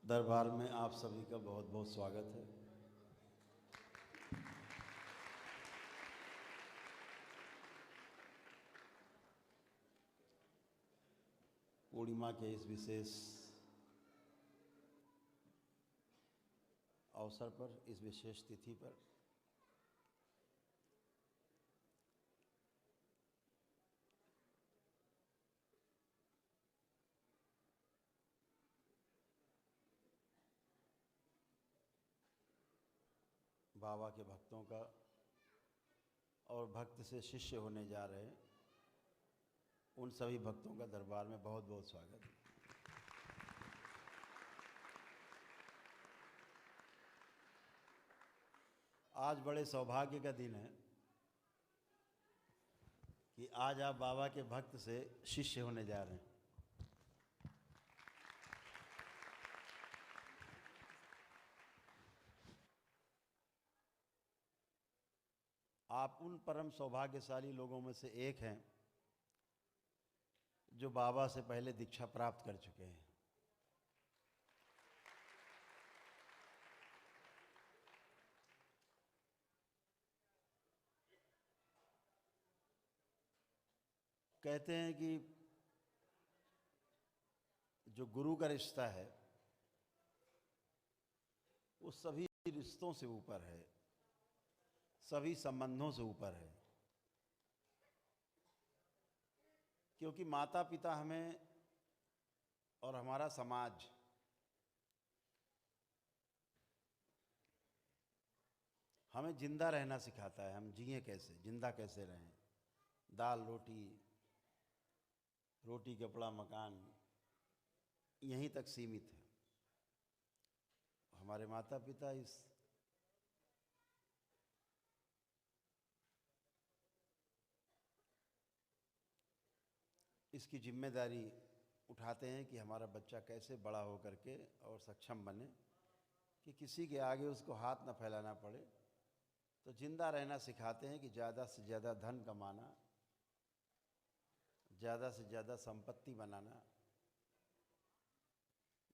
दरबार में आप सभी का बहुत बहुत स्वागत है। पूर्णिमा के इस विशेष अवसर पर, इस विशेष तिथि पर बाबा के भक्तों का और भक्त से शिष्य होने जा रहे हैं उन सभी भक्तों का दरबार में बहुत बहुत स्वागत है। आज बड़े सौभाग्य का दिन है कि आज आप बाबा के भक्त से शिष्य होने जा रहे हैं। आप उन परम सौभाग्यशाली लोगों में से एक हैं जो बाबा से पहले दीक्षा प्राप्त कर चुके हैं। कहते हैं कि जो गुरु का रिश्ता है वो सभी रिश्तों से ऊपर है, सभी संबंधों से ऊपर है, क्योंकि माता पिता हमें और हमारा समाज हमें जिंदा रहना सिखाता है। हम जिए कैसे, जिंदा कैसे रहें। दाल रोटी, रोटी कपड़ा मकान, यहीं तक सीमित है। हमारे माता पिता इसकी जिम्मेदारी उठाते हैं कि हमारा बच्चा कैसे बड़ा हो करके और सक्षम बने कि किसी के आगे उसको हाथ न फैलाना पड़े। तो जिंदा रहना सिखाते हैं कि ज़्यादा से ज़्यादा धन कमाना, ज़्यादा से ज़्यादा संपत्ति बनाना,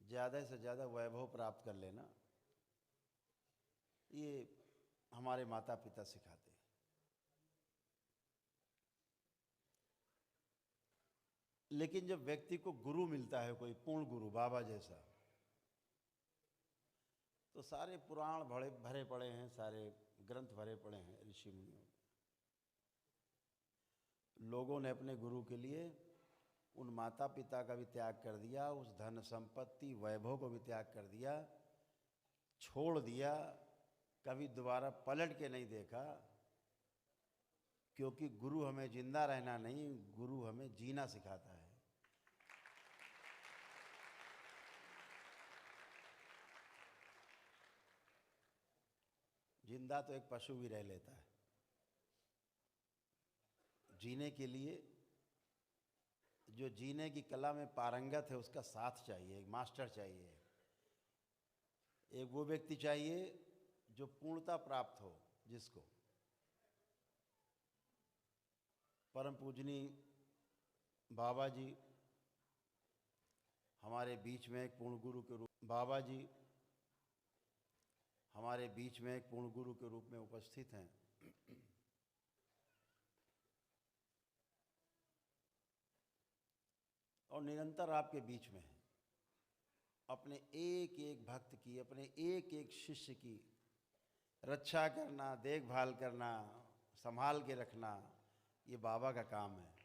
ज़्यादा से ज़्यादा वैभव प्राप्त कर लेना, ये हमारे माता पिता सिखाते हैं। लेकिन जब व्यक्ति को गुरु मिलता है, कोई पूर्ण गुरु बाबा जैसा, तो सारे पुराण भरे पड़े हैं, सारे ग्रंथ भरे पड़े हैं ऋषि मुनियों। लोगों ने अपने गुरु के लिए उन माता पिता का भी त्याग कर दिया, उस धन संपत्ति वैभव को भी त्याग कर दिया, छोड़ दिया, कभी दोबारा पलट के नहीं देखा। क्योंकि गुरु हमें जिंदा रहना नहीं, गुरु हमें जीना सिखाता है। जिंदा तो एक पशु भी रह लेता है। जीने के लिए जो जीने की कला में पारंगत है उसका साथ चाहिए, एक मास्टर चाहिए, एक वो व्यक्ति चाहिए जो पूर्णता प्राप्त हो, जिसको परम पूजनीय बाबा जी हमारे बीच में एक पूर्ण गुरु के रूप बाबा जी हमारे बीच में एक पूर्ण गुरु के रूप में उपस्थित हैं। और निरंतर आपके बीच में है। अपने एक एक भक्त की, अपने एक एक शिष्य की रक्षा करना, देखभाल करना, संभाल के रखना, ये बाबा का काम है।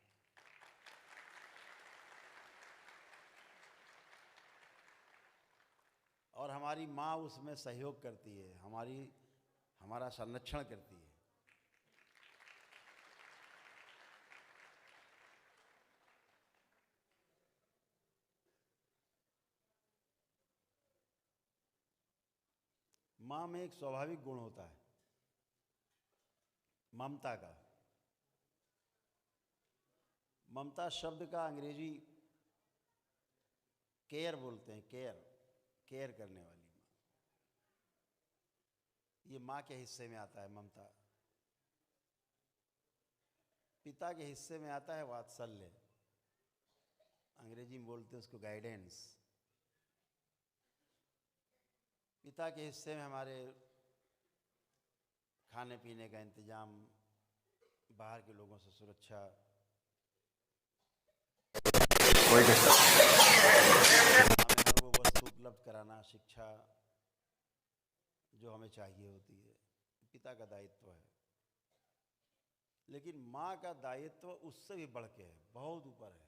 और हमारी माँ उसमें सहयोग करती है, हमारा संरक्षण करती है। माँ में एक स्वाभाविक गुण होता है ममता का। ममता शब्द का अंग्रेजी केयर बोलते हैं, केयर करने वाली माँ। ये माँ के हिस्से में आता है ममता। पिता के हिस्से में आता है वात्सल्य, अंग्रेजी में बोलते हैं उसको गाइडेंस। पिता के हिस्से में हमारे खाने पीने का इंतजाम, बाहर के लोगों से सुरक्षा, हमें वो वस्तु उपलब्ध कराना, शिक्षा जो हमें चाहिए होती है, पिता का दायित्व है। लेकिन माँ का दायित्व उससे भी बढ़ के है, बहुत ऊपर है।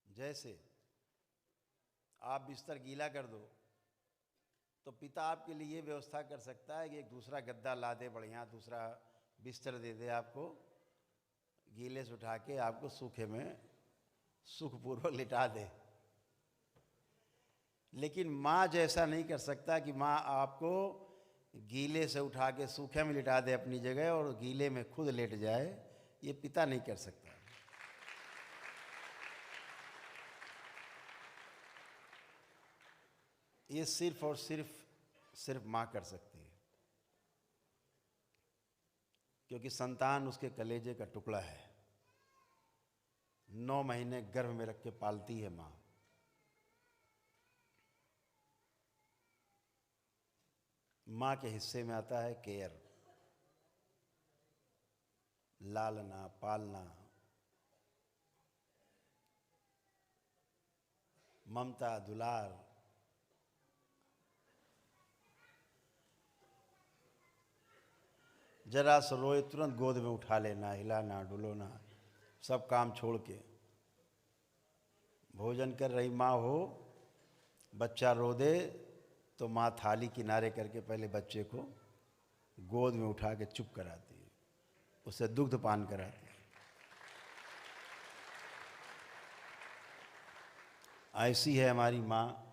जैसे आप बिस्तर गीला कर दो तो पिता आपके लिए ये व्यवस्था कर सकता है कि एक दूसरा गद्दा ला दे, बढ़िया दूसरा बिस्तर दे दे, आपको गीले से उठा के आपको सूखे में सुखपूर्वक लिटा दे। लेकिन माँ जैसा नहीं कर सकता कि माँ आपको गीले से उठा के सूखे में लिटा दे अपनी जगह और गीले में खुद लेट जाए। ये पिता नहीं कर सकता। ये सिर्फ और सिर्फ माँ कर सकती है, क्योंकि संतान उसके कलेजे का टुकड़ा है। 9 महीने गर्भ में रख के पालती है माँ। माँ के हिस्से में आता है केयर, लालना, पालना, ममता, दुलार। जरा सा रोए तुरंत गोद में उठा लेना, हिलाना डुलोना, सब काम छोड़ के। भोजन कर रही माँ हो, बच्चा रो दे तो माँ थाली किनारे करके पहले बच्चे को गोद में उठा के चुप कराती है, उसे दुग्ध पान कराती है। ऐसी है हमारी माँ,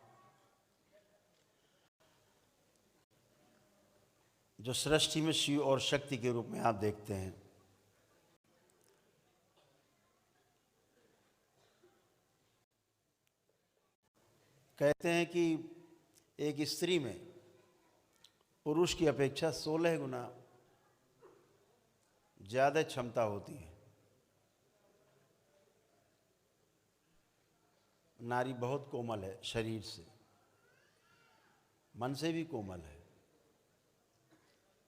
जो सृष्टि में शिव और शक्ति के रूप में आप देखते हैं। कहते हैं कि एक स्त्री में पुरुष की अपेक्षा 16 गुना ज़्यादा क्षमता होती है। नारी बहुत कोमल है, शरीर से, मन से भी कोमल है,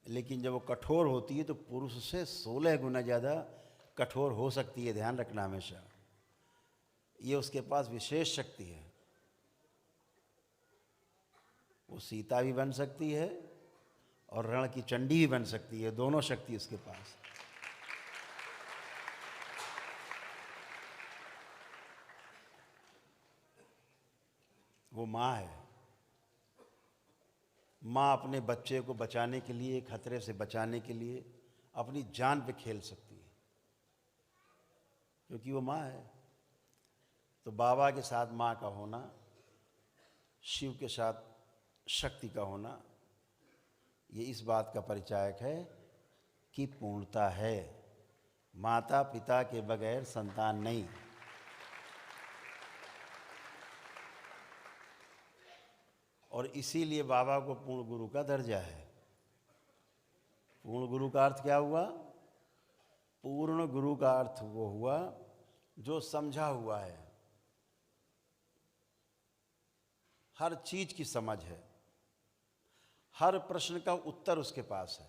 लेकिन जब वो कठोर होती है तो पुरुष से 16 गुना ज़्यादा कठोर हो सकती है। ध्यान रखना हमेशा, ये उसके पास विशेष शक्ति है। वो सीता भी बन सकती है और रण की चंडी भी बन सकती है, दोनों शक्ति उसके पास। वो माँ है। माँ अपने बच्चे को बचाने के लिए, खतरे से बचाने के लिए अपनी जान पे खेल सकती है, क्योंकि वो माँ है। तो बाबा के साथ माँ का होना, शिव के साथ शक्ति का होना, ये इस बात का परिचायक है कि पूर्णता है। माता पिता के बगैर संतान नहीं। और इसीलिए बाबा को पूर्ण गुरु का दर्जा है। पूर्ण गुरु का अर्थ क्या हुआ? पूर्ण गुरु का अर्थ वो हुआ जो समझा हुआ है, हर चीज की समझ है, हर प्रश्न का उत्तर उसके पास है,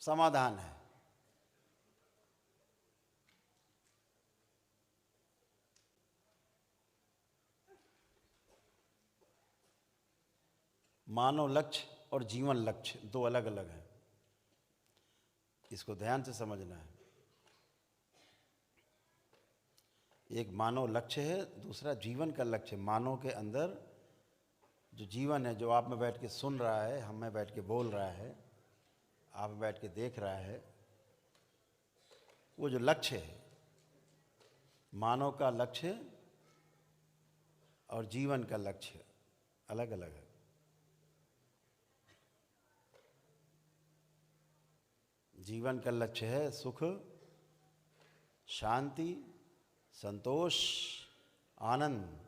समाधान है। मानव लक्ष्य और जीवन लक्ष्य दो अलग अलग हैं, इसको ध्यान से समझना है। एक मानव लक्ष्य है, दूसरा जीवन का लक्ष्य। मानव के अंदर जो जीवन है, जो आप में बैठ के सुन रहा है, हम में बैठ के बोल रहा है, आप में बैठ के देख रहा है, वो जो लक्ष्य है, मानव का लक्ष्य और जीवन का लक्ष्य अलग अलग है। जीवन का लक्ष्य है सुख, शांति, संतोष, आनंद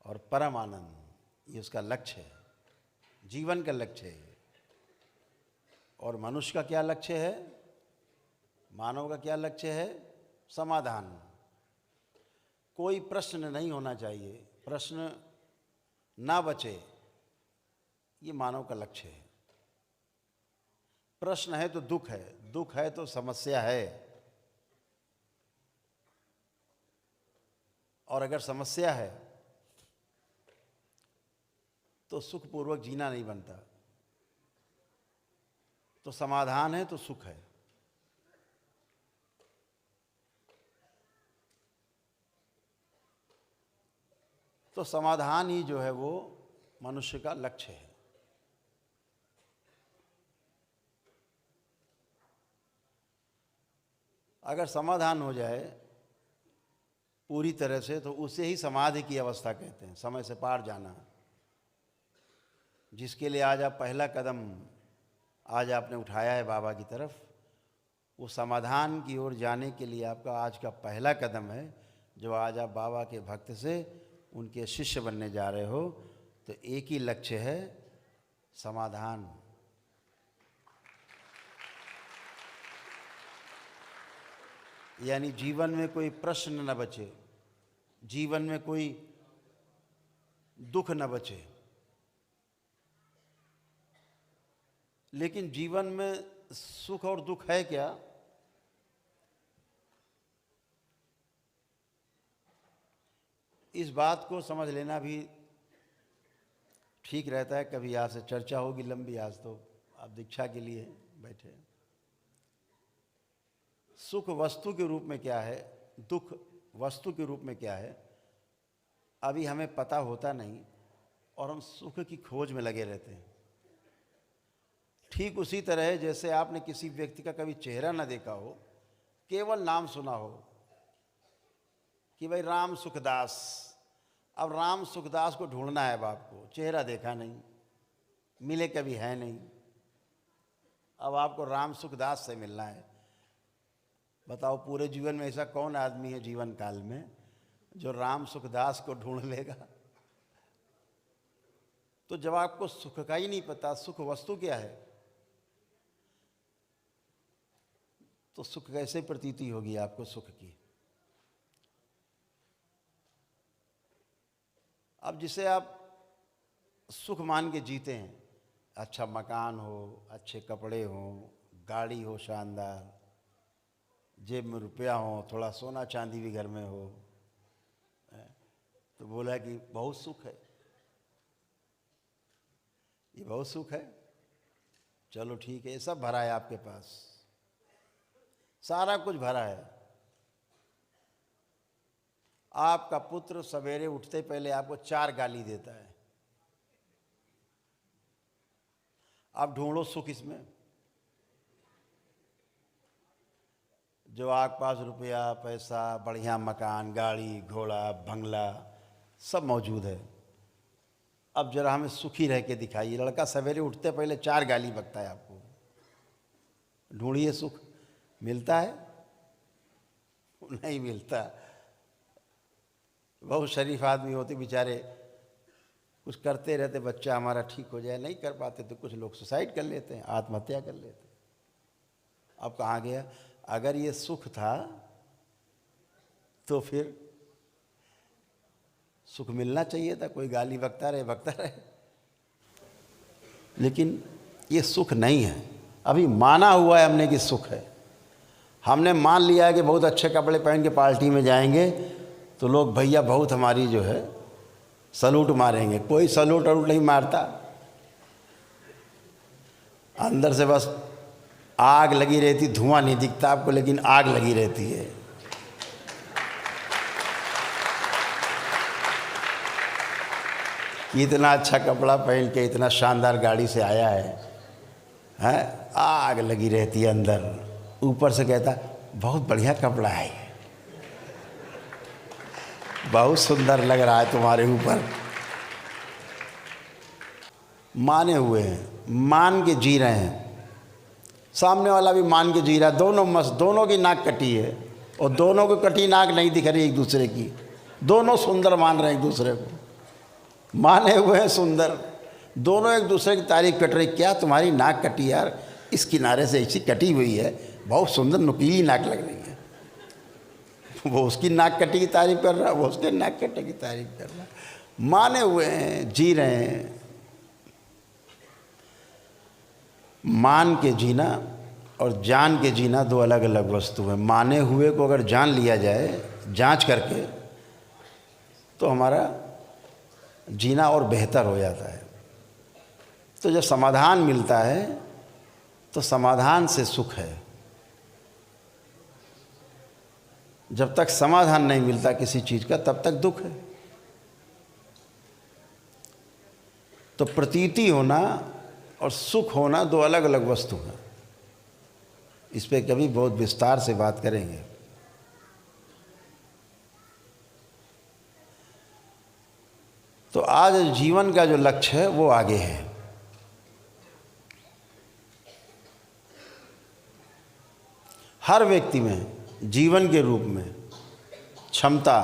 और परम आनंद। ये उसका लक्ष्य है, जीवन का लक्ष्य है। और मनुष्य का क्या लक्ष्य है? मानव का क्या लक्ष्य है? समाधान। कोई प्रश्न नहीं होना चाहिए, प्रश्न ना बचे, ये मानव का लक्ष्य है। प्रश्न है तो दुख है, दुख है तो समस्या है, और अगर समस्या है तो सुखपूर्वक जीना नहीं बनता। तो समाधान है तो सुख है। तो समाधान ही जो है वो मनुष्य का लक्ष्य है। अगर समाधान हो जाए पूरी तरह से तो उसे ही समाधि की अवस्था कहते हैं, समय से पार जाना। जिसके लिए आज आप पहला कदम आज आपने उठाया है बाबा की तरफ, वो समाधान की ओर जाने के लिए आपका आज का पहला कदम है, जो आज आप बाबा के भक्त से उनके शिष्य बनने जा रहे हो। तो एक ही लक्ष्य है, समाधान। यानी जीवन में कोई प्रश्न न बचे, जीवन में कोई दुख न बचे। लेकिन जीवन में सुख और दुख है क्या? इस बात को समझ लेना भी ठीक रहता है। कभी यहाँ से चर्चा होगी लंबी, आज तो आप दीक्षा के लिए बैठे। सुख वस्तु के रूप में क्या है, दुख वस्तु के रूप में क्या है, अभी हमें पता होता नहीं, और हम सुख की खोज में लगे रहते हैं। ठीक उसी तरह है जैसे आपने किसी व्यक्ति का कभी चेहरा ना देखा हो, केवल नाम सुना हो कि भाई राम सुखदास। अब राम सुखदास को ढूंढना है अब आपको, चेहरा देखा नहीं, मिले कभी है नहीं, अब आपको राम सुखदास से मिलना है। बताओ पूरे जीवन में ऐसा कौन आदमी है जीवन काल में जो राम सुखदास को ढूंढ लेगा? तो जब आपको सुख का ही नहीं पता, सुख वस्तु क्या है, तो सुख कैसे प्रतीति होगी आपको सुख की? अब जिसे आप सुख मान के जीते हैं, अच्छा मकान हो, अच्छे कपड़े हो, गाड़ी हो शानदार, जेब में रुपया हो, थोड़ा सोना चांदी भी घर में हो, तो बोला कि बहुत सुख है, ये बहुत सुख है। चलो ठीक है, ये सब भरा है आपके पास, सारा कुछ भरा है। आपका पुत्र सवेरे उठते पहले आपको 4 गाली देता है, आप ढूंढो सुख इसमें। जो आपके पास रुपया पैसा, बढ़िया मकान, गाड़ी घोड़ा बंगला सब मौजूद है, अब जरा हमें सुखी रह के दिखाइए। लड़का सवेरे उठते पहले 4 गाली बकता है आपको, ढूंढिए सुख, मिलता है? नहीं मिलता। बहुत शरीफ आदमी होते बेचारे, कुछ करते रहते बच्चा हमारा ठीक हो जाए, नहीं कर पाते तो कुछ लोग सुसाइड कर लेते हैं, आत्महत्या कर लेते हैं। अब कहाँ गया? अगर ये सुख था तो फिर सुख मिलना चाहिए था, कोई गाली बकता रहे। लेकिन ये सुख नहीं है, अभी माना हुआ है हमने कि सुख है। हमने मान लिया है कि बहुत अच्छे कपड़े पहन के पार्टी में जाएंगे तो लोग भैया बहुत हमारी जो है सलूट मारेंगे। कोई सलूट वलूट नहीं मारता, अंदर से बस आग लगी रहती, धुआं नहीं दिखता आपको, लेकिन आग लगी रहती है। इतना अच्छा कपड़ा पहन के इतना शानदार गाड़ी से आया है, आग लगी रहती है अंदर। ऊपर से कहता बहुत बढ़िया कपड़ा है, बहुत सुंदर लग रहा है तुम्हारे ऊपर। माने हुए हैं, मान के जी रहे हैं, सामने वाला भी मान के जी रहा है, दोनों मस्त, दोनों की नाक कटी है और दोनों को कटी नाक नहीं दिख रही एक दूसरे की, दोनों सुंदर मान रहे हैं एक दूसरे को, माने हुए हैं सुंदर, दोनों एक दूसरे की तारीफ कर रही। क्या तुम्हारी नाक कटी यार, इस किनारे से ऐसी कटी हुई है, बहुत सुंदर नुकीली नाक लग रही है। वो उसकी नाक कटी की तारीफ कर रहा है, वो उसके नाक कटे की तारीफ कर रहा है। माने हुए हैं, जी रहे हैं। मान के जीना और जान के जीना दो अलग अलग वस्तु हैं। माने हुए को अगर जान लिया जाए जांच करके, तो हमारा जीना और बेहतर हो जाता है। तो जब समाधान मिलता है तो समाधान से सुख है। जब तक समाधान नहीं मिलता किसी चीज़ का, तब तक दुख है। तो प्रतीति होना और सुख होना दो अलग अलग वस्तु हैं। इस पे कभी बहुत विस्तार से बात करेंगे। तो आज जीवन का जो लक्ष्य है वो आगे है। हर व्यक्ति में जीवन के रूप में क्षमता,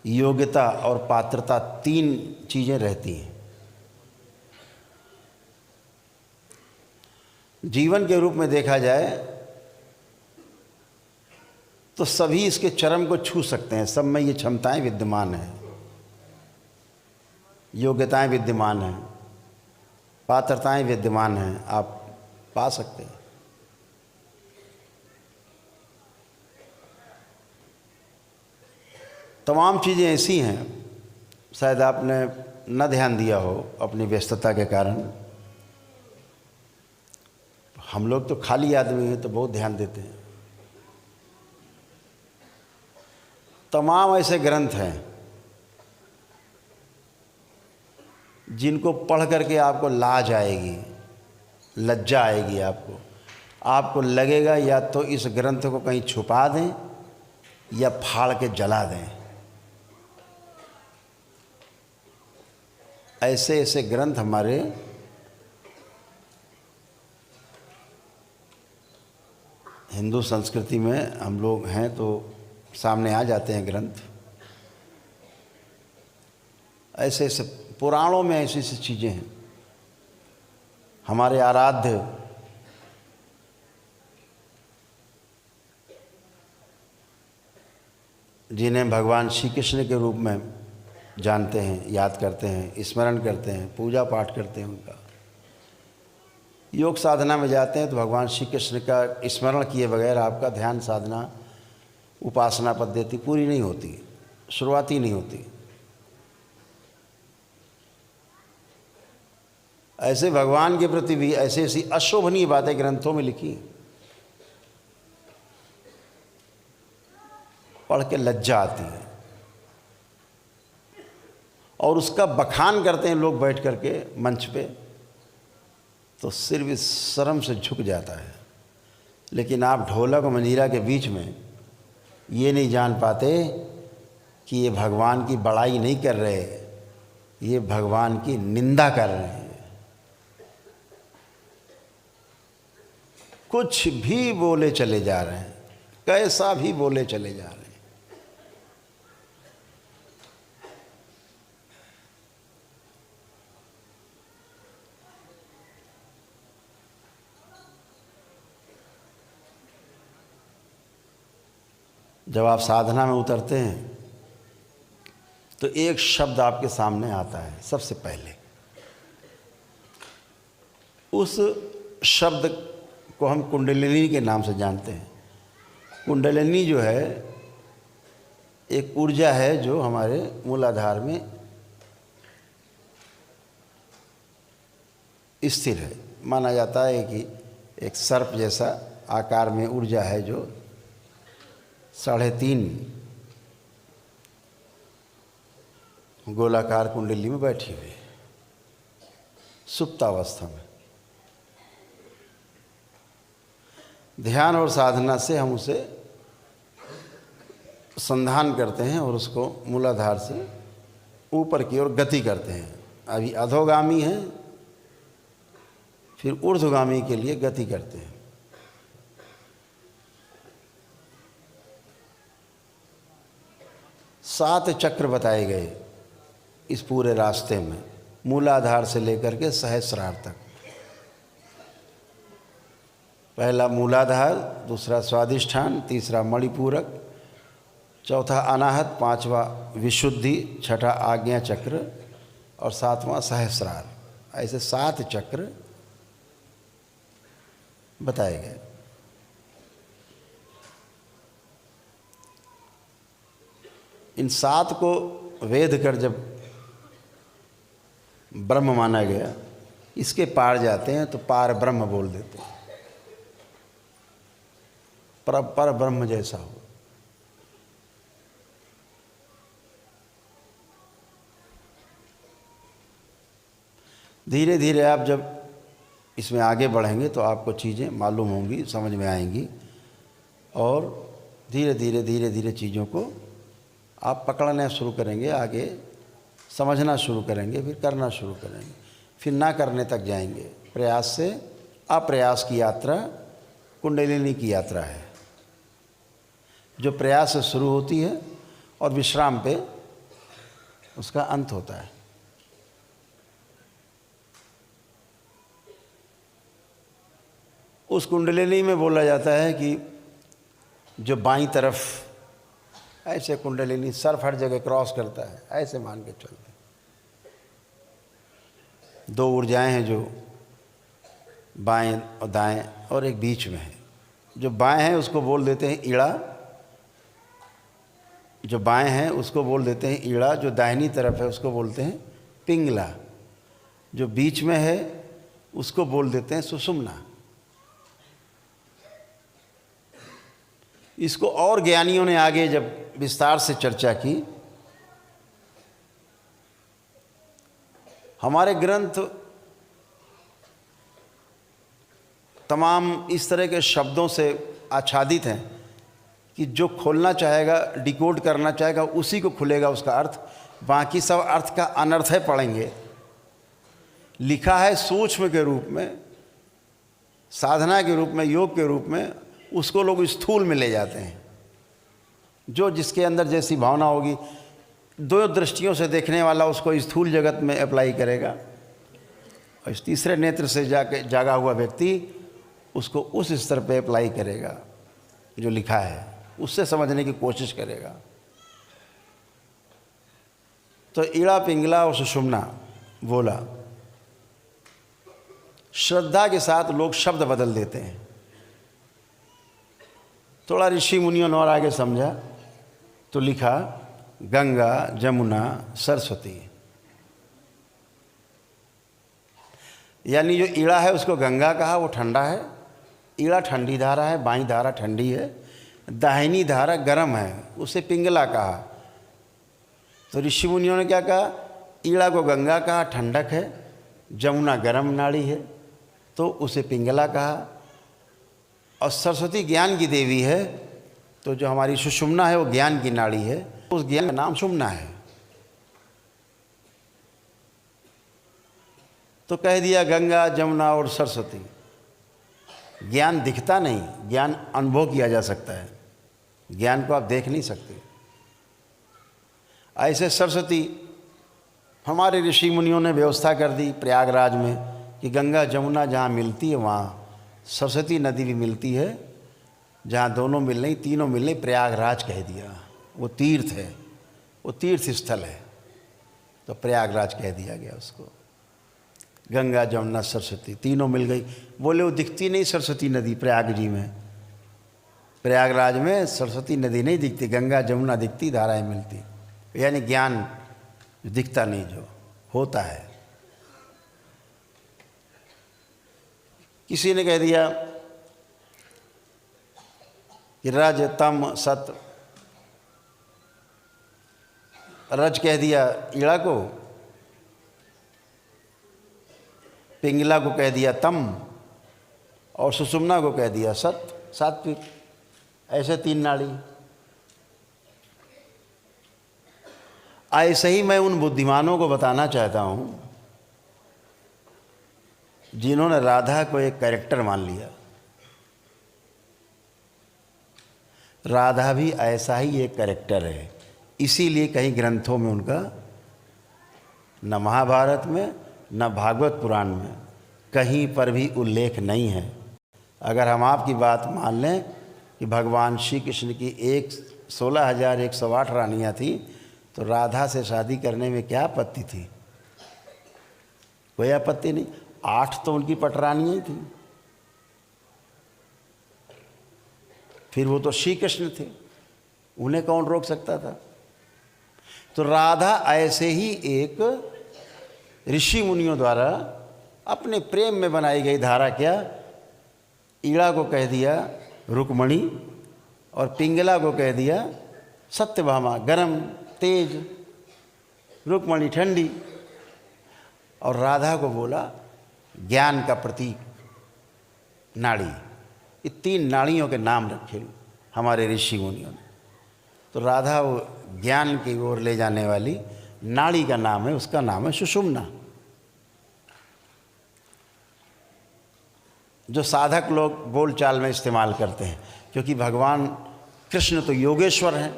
योग्यता और पात्रता, तीन चीज़ें रहती हैं। जीवन के रूप में देखा जाए तो सभी इसके चरम को छू सकते हैं। सब में ये क्षमताएं विद्यमान हैं, योग्यताएं विद्यमान हैं, पात्रताएं विद्यमान हैं, आप पा सकते हैं। तमाम चीज़ें ऐसी हैं, शायद आपने न ध्यान दिया हो अपनी व्यस्तता के कारण। हम लोग तो खाली आदमी हैं तो बहुत ध्यान देते हैं। तमाम ऐसे ग्रंथ हैं जिनको पढ़ करके आपको लाज आएगी, लज्जा आएगी। आपको लगेगा या तो इस ग्रंथ को कहीं छुपा दें या फाड़ के जला दें। ऐसे ऐसे ग्रंथ हमारे हिंदू संस्कृति में हम लोग हैं तो सामने आ जाते हैं ग्रंथ। ऐसे ऐसे पुराणों में ऐसी ऐसी चीज़ें हैं। हमारे आराध्य जिन्हें भगवान श्री कृष्ण के रूप में जानते हैं, याद करते हैं, स्मरण करते हैं, पूजा पाठ करते हैं उनका। योग साधना में जाते हैं तो भगवान श्री कृष्ण का स्मरण किए बगैर आपका ध्यान साधना, उपासना पद्धति पूरी नहीं होती, शुरुआती नहीं होती। ऐसे भगवान के प्रति भी ऐसी ऐसी अशोभनीय बातें ग्रंथों में लिखी, पढ़ के लज्जा आती है। और उसका बखान करते हैं लोग बैठ करके मंच पे, तो सिर भी शर्म से झुक जाता है। लेकिन आप ढोलक और मंजीरा के बीच में ये नहीं जान पाते कि ये भगवान की बड़ाई नहीं कर रहे, ये भगवान की निंदा कर रहे हैं। कुछ भी बोले चले जा रहे हैं, कैसा भी बोले चले जा रहे हैं। जब आप साधना में उतरते हैं तो एक शब्द आपके सामने आता है सबसे पहले। उस शब्द को हम कुंडलिनी के नाम से जानते हैं। कुंडलिनी जो है एक ऊर्जा है जो हमारे मूलाधार में स्थिर है। माना जाता है कि एक सर्प जैसा आकार में ऊर्जा है जो 3.5 गोलाकार कुंडली में बैठी हुई है सुप्तावस्था में। ध्यान और साधना से हम उसे संधान करते हैं और उसको मूलाधार से ऊपर की ओर गति करते हैं। अभी अधोगामी है, फिर ऊर्ध्वगामी के लिए गति करते हैं। सात चक्र बताए गए इस पूरे रास्ते में, मूलाधार से लेकर के सहस्रार तक। पहला मूलाधार, दूसरा स्वादिष्ठान, तीसरा मणिपूरक, चौथा अनाहत, पांचवा विशुद्धि, छठा आज्ञा चक्र और सातवां सहस्रार। ऐसे 7 चक्र बताए गए। इन 7 को वेद कर जब ब्रह्म माना गया, इसके पार जाते हैं तो पार ब्रह्म बोल देते हैं, पर ब्रह्म जैसा हो। धीरे धीरे आप जब इसमें आगे बढ़ेंगे तो आपको चीज़ें मालूम होंगी, समझ में आएंगी और धीरे धीरे चीज़ों को आप पकड़ना शुरू करेंगे, आगे समझना शुरू करेंगे, फिर करना शुरू करेंगे, फिर ना करने तक जाएंगे। प्रयास से अप्रयास की यात्रा कुंडलिनी की यात्रा है, जो प्रयास से शुरू होती है और विश्राम पे उसका अंत होता है। उस कुंडलिनी में बोला जाता है कि जो बाईं तरफ ऐसे कुंडलिनी सर्फ हर जगह क्रॉस करता है, ऐसे मान के चलते। 2 ऊर्जाएं हैं जो बाएं और दाएं और एक बीच में है। जो बाएं हैं उसको बोल देते हैं ईड़ा, जो बाएं हैं उसको बोल देते हैं ईड़ा, जो दाहिनी तरफ है उसको बोलते हैं पिंगला, जो बीच में है उसको बोल देते हैं सुषुम्ना। इसको और ज्ञानियों ने आगे जब विस्तार से चर्चा की, हमारे ग्रंथ तमाम इस तरह के शब्दों से आच्छादित हैं कि जो खोलना चाहेगा, डिकोड करना चाहेगा, उसी को खुलेगा उसका अर्थ। बाकी सब अर्थ का अनर्थ है पढ़ेंगे। लिखा है सूक्ष्म के रूप में, साधना के रूप में, योग के रूप में, उसको लोग स्थूल में ले जाते हैं। जो जिसके अंदर जैसी भावना होगी, 2 दृष्टियों से देखने वाला उसको स्थूल जगत में अप्लाई करेगा और इस तीसरे नेत्र से जागा हुआ व्यक्ति उसको उस स्तर पे अप्लाई करेगा जो लिखा है, उससे समझने की कोशिश करेगा। तो ईड़ा, पिंगला और सुषुम्ना बोला। श्रद्धा के साथ लोग शब्द बदल देते हैं। थोड़ा ऋषि मुनियों ने और आगे समझा तो लिखा गंगा, जमुना, सरस्वती। यानी जो ईड़ा है उसको गंगा कहा, वो ठंडा है। ईड़ा ठंडी धारा है, बाईं धारा ठंडी है, दाहिनी धारा गर्म है, उसे पिंगला कहा। तो ऋषि मुनियों ने क्या कहा? ईड़ा को गंगा कहा, ठंडक है, जमुना गर्म नाड़ी है तो उसे पिंगला कहा, और सरस्वती ज्ञान की देवी है तो जो हमारी सुषुम्ना है वो ज्ञान की नाड़ी है, उस ज्ञान का नाम सुषुम्ना है। तो कह दिया गंगा, जमुना और सरस्वती। ज्ञान दिखता नहीं, ज्ञान अनुभव किया जा सकता है, ज्ञान को आप देख नहीं सकते। ऐसे सरस्वती हमारे ऋषि मुनियों ने व्यवस्था कर दी प्रयागराज में कि गंगा जमुना जहाँ मिलती है वहाँ सरस्वती नदी भी मिलती है। जहाँ दोनों मिल रही, तीनों मिल रही, प्रयागराज कह दिया। वो तीर्थ है, वो तीर्थ स्थल है, तो प्रयागराज कह दिया गया उसको। गंगा, जमुना, सरस्वती तीनों मिल गई। बोले वो दिखती नहीं सरस्वती नदी प्रयाग जी में, प्रयागराज में सरस्वती नदी नहीं दिखती, गंगा जमुना दिखती, धाराएं मिलती। यानी ज्ञान दिखता नहीं, जो होता है। किसी ने कह दिया कि रज, तम, सत। रज कह दिया ईड़ा को, पिंगला को कह दिया तम, और सुषुम्ना को कह दिया सत, सात्विक। ऐसे 3 नाड़ी। ऐसे ही मैं उन बुद्धिमानों को बताना चाहता हूँ जिन्होंने राधा को एक कैरेक्टर मान लिया। राधा भी ऐसा ही एक कैरेक्टर है, इसीलिए कहीं ग्रंथों में उनका, न महाभारत में न भागवत पुराण में कहीं पर भी उल्लेख नहीं है। अगर हम आपकी बात मान लें कि भगवान श्री कृष्ण की एक 16,108 रानियां थी, तो राधा से शादी करने में क्या आपत्ति थी? कोई आपत्ति नहीं। 8 तो उनकी पटरानियां ही थी, फिर वो तो श्री कृष्ण थे, उन्हें कौन रोक सकता था? तो राधा ऐसे ही एक ऋषि मुनियों द्वारा अपने प्रेम में बनाई गई धारा, क्या ईड़ा को कह दिया रुक्मणी और पिंगला को कह दिया सत्यभामा, गरम तेज, रुक्मणी ठंडी, और राधा को बोला ज्ञान का प्रतीक नाड़ी। ये 3 नाड़ियों के नाम रखे हमारे ऋषि मुनियों ने। तो राधा वो ज्ञान की ओर ले जाने वाली नाड़ी का नाम है, उसका नाम है सुषुम्ना। जो साधक लोग बोलचाल में इस्तेमाल करते हैं, क्योंकि भगवान कृष्ण तो योगेश्वर हैं।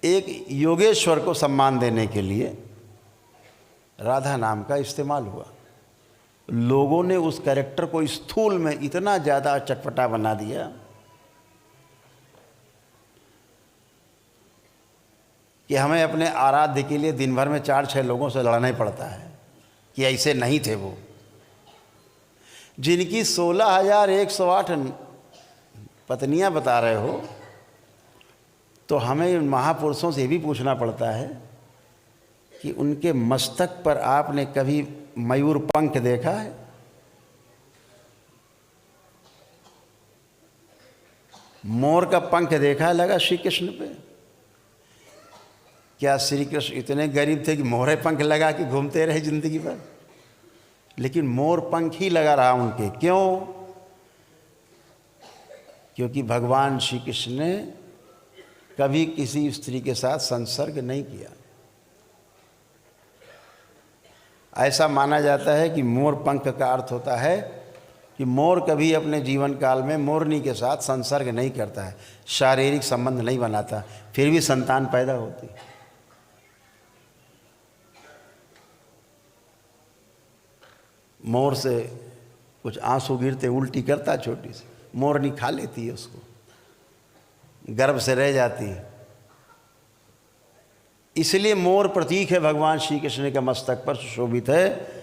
एक योगेश्वर को सम्मान देने के लिए राधा नाम का इस्तेमाल हुआ। लोगों ने उस कैरेक्टर को स्थूल में इतना ज़्यादा चटपटा बना दिया कि हमें अपने आराध्य के लिए दिन भर में 4-6 लोगों से लड़ना ही पड़ता है कि ऐसे नहीं थे वो। जिनकी 16,108 पत्नियां बता रहे हो, तो हमें महापुरुषों से भी पूछना पड़ता है कि उनके मस्तक पर आपने कभी मयूर पंख देखा है? मोर का पंख देखा है लगा श्री कृष्ण पे? क्या श्री कृष्ण इतने गरीब थे कि मोहरे पंख लगा के घूमते रहे जिंदगी भर? लेकिन मोर पंख ही लगा रहा उनके। क्यों? क्योंकि भगवान श्री कृष्ण ने कभी किसी स्त्री के साथ संसर्ग नहीं किया। ऐसा माना जाता है कि मोर पंख का अर्थ होता है कि मोर कभी अपने जीवन काल में मोरनी के साथ संसर्ग नहीं करता है, शारीरिक संबंध नहीं बनाता, फिर भी संतान पैदा होती। मोर से कुछ आंसू गिरते उल्टी करता छोटी सी, मोरनी खा लेती है उसको, गर्भ से रह जाती है। इसलिए मोर प्रतीक है भगवान श्री कृष्ण के मस्तक पर सुशोभित है।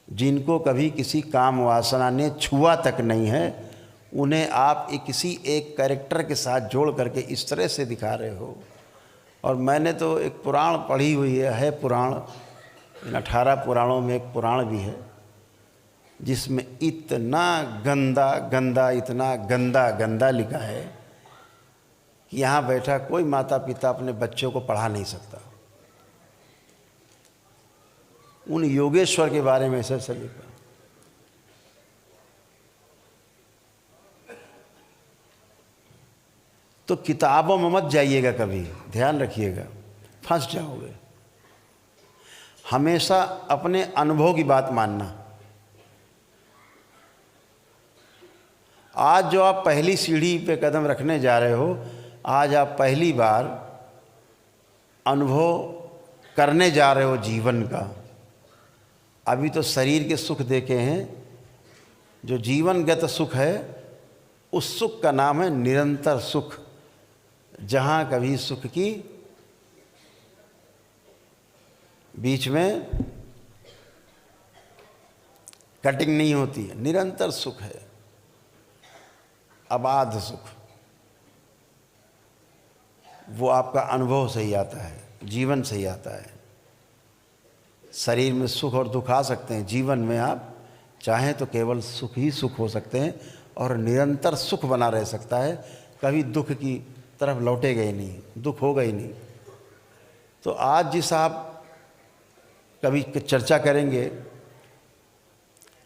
जिनको कभी किसी काम वासना ने छुआ तक नहीं है, उन्हें आप किसी एक कैरेक्टर के साथ जोड़ करके इस तरह से दिखा रहे हो। और मैंने तो एक पुराण पढ़ी हुई है पुराण, इन 18 पुराणों में एक पुराण भी है जिसमें इतना गंदा गंदा, इतना गंदा गंदा लिखा है कि यहाँ बैठा कोई माता पिता अपने बच्चों को पढ़ा नहीं सकता। उन योगेश्वर के बारे में ऐसा लिखा। तो किताबों में मत जाइएगा कभी, ध्यान रखिएगा, फंस जाओगे। हमेशा अपने अनुभव की बात मानना। आज जो आप पहली सीढ़ी पे कदम रखने जा रहे हो, आज आप पहली बार अनुभव करने जा रहे हो जीवन का। अभी तो शरीर के सुख देखे हैं, जो जीवनगत सुख है उस सुख का नाम है निरंतर सुख, जहाँ कभी सुख की बीच में कटिंग नहीं होती है। निरंतर सुख है, अबाध सुख। वो आपका अनुभव से ही आता है, जीवन से ही आता है। शरीर में सुख और दुख आ सकते हैं, जीवन में आप चाहें तो केवल सुख ही सुख हो सकते हैं और निरंतर सुख बना रह सकता है। कभी दुख की तरफ लौटेगा ही नहीं, दुख होगा ही नहीं। तो आज जिस आप कभी चर्चा करेंगे,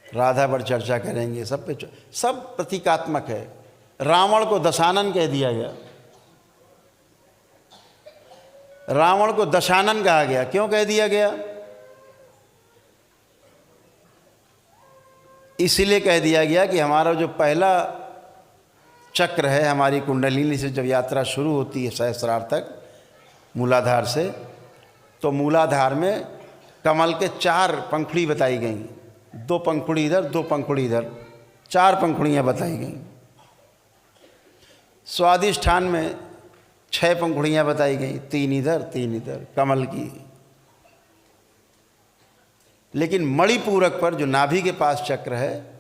राधा पर चर्चा करेंगे, सब पे सब प्रतीकात्मक है। रावण को दशानन कह दिया गया, रावण को दशानन कहा गया। क्यों कह दिया गया? इसलिए कह दिया गया कि हमारा जो पहला चक्र है, हमारी कुंडलिनी से जब यात्रा शुरू होती है सहस्रार तक, मूलाधार से, तो मूलाधार में कमल के 4 पंखुड़ी बताई गई। 2 पंखुड़ी इधर, 2 पंखुड़ी इधर, 4 पंखुड़ियाँ बताई गई। स्वादिष्ठान में 6 पंखुड़ियाँ बताई गई, 3 इधर कमल की। लेकिन मणिपूरक पर जो नाभि के पास चक्र है,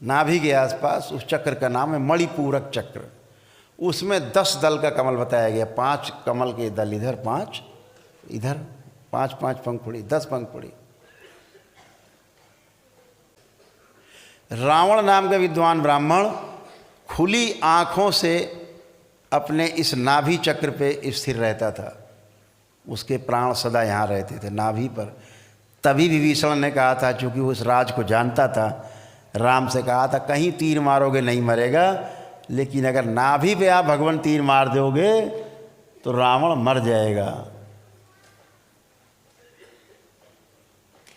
नाभि के आसपास, उस चक्र का नाम है मणिपूरक चक्र। उसमें 10 दल का कमल बताया गया, 5 कमल के दल इधर, 5 इधर, 5 पंखुड़ी, 10 पंखुड़ी। रावण नाम का विद्वान ब्राह्मण खुली आंखों से अपने इस नाभि चक्र पे स्थिर रहता था। उसके प्राण सदा यहाँ रहते थे, नाभि पर। तभी विभीषण ने कहा था, चूँकि उस राज को जानता था, राम से कहा था कहीं तीर मारोगे नहीं मरेगा, लेकिन अगर नाभि पे आप भगवान तीर मार दोगे तो रावण मर जाएगा।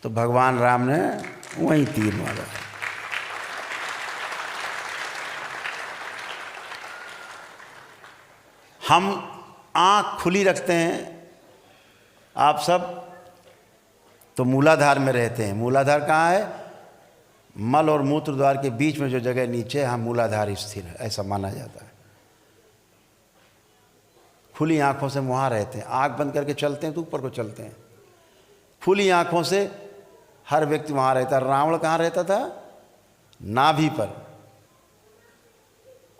तो भगवान राम ने वहीं तीर मारा। हम आँख खुली रखते हैं, आप सब तो मूलाधार में रहते हैं। मूलाधार कहाँ है? मल और मूत्र द्वार के बीच में जो जगह नीचे, हम मूलाधार स्थिर है, ऐसा माना जाता है। खुली आंखों से वहाँ रहते हैं। आंख बंद करके चलते हैं तो ऊपर को चलते हैं। खुली आंखों से हर व्यक्ति वहाँ रहता है। रावण कहाँ रहता था? नाभि पर,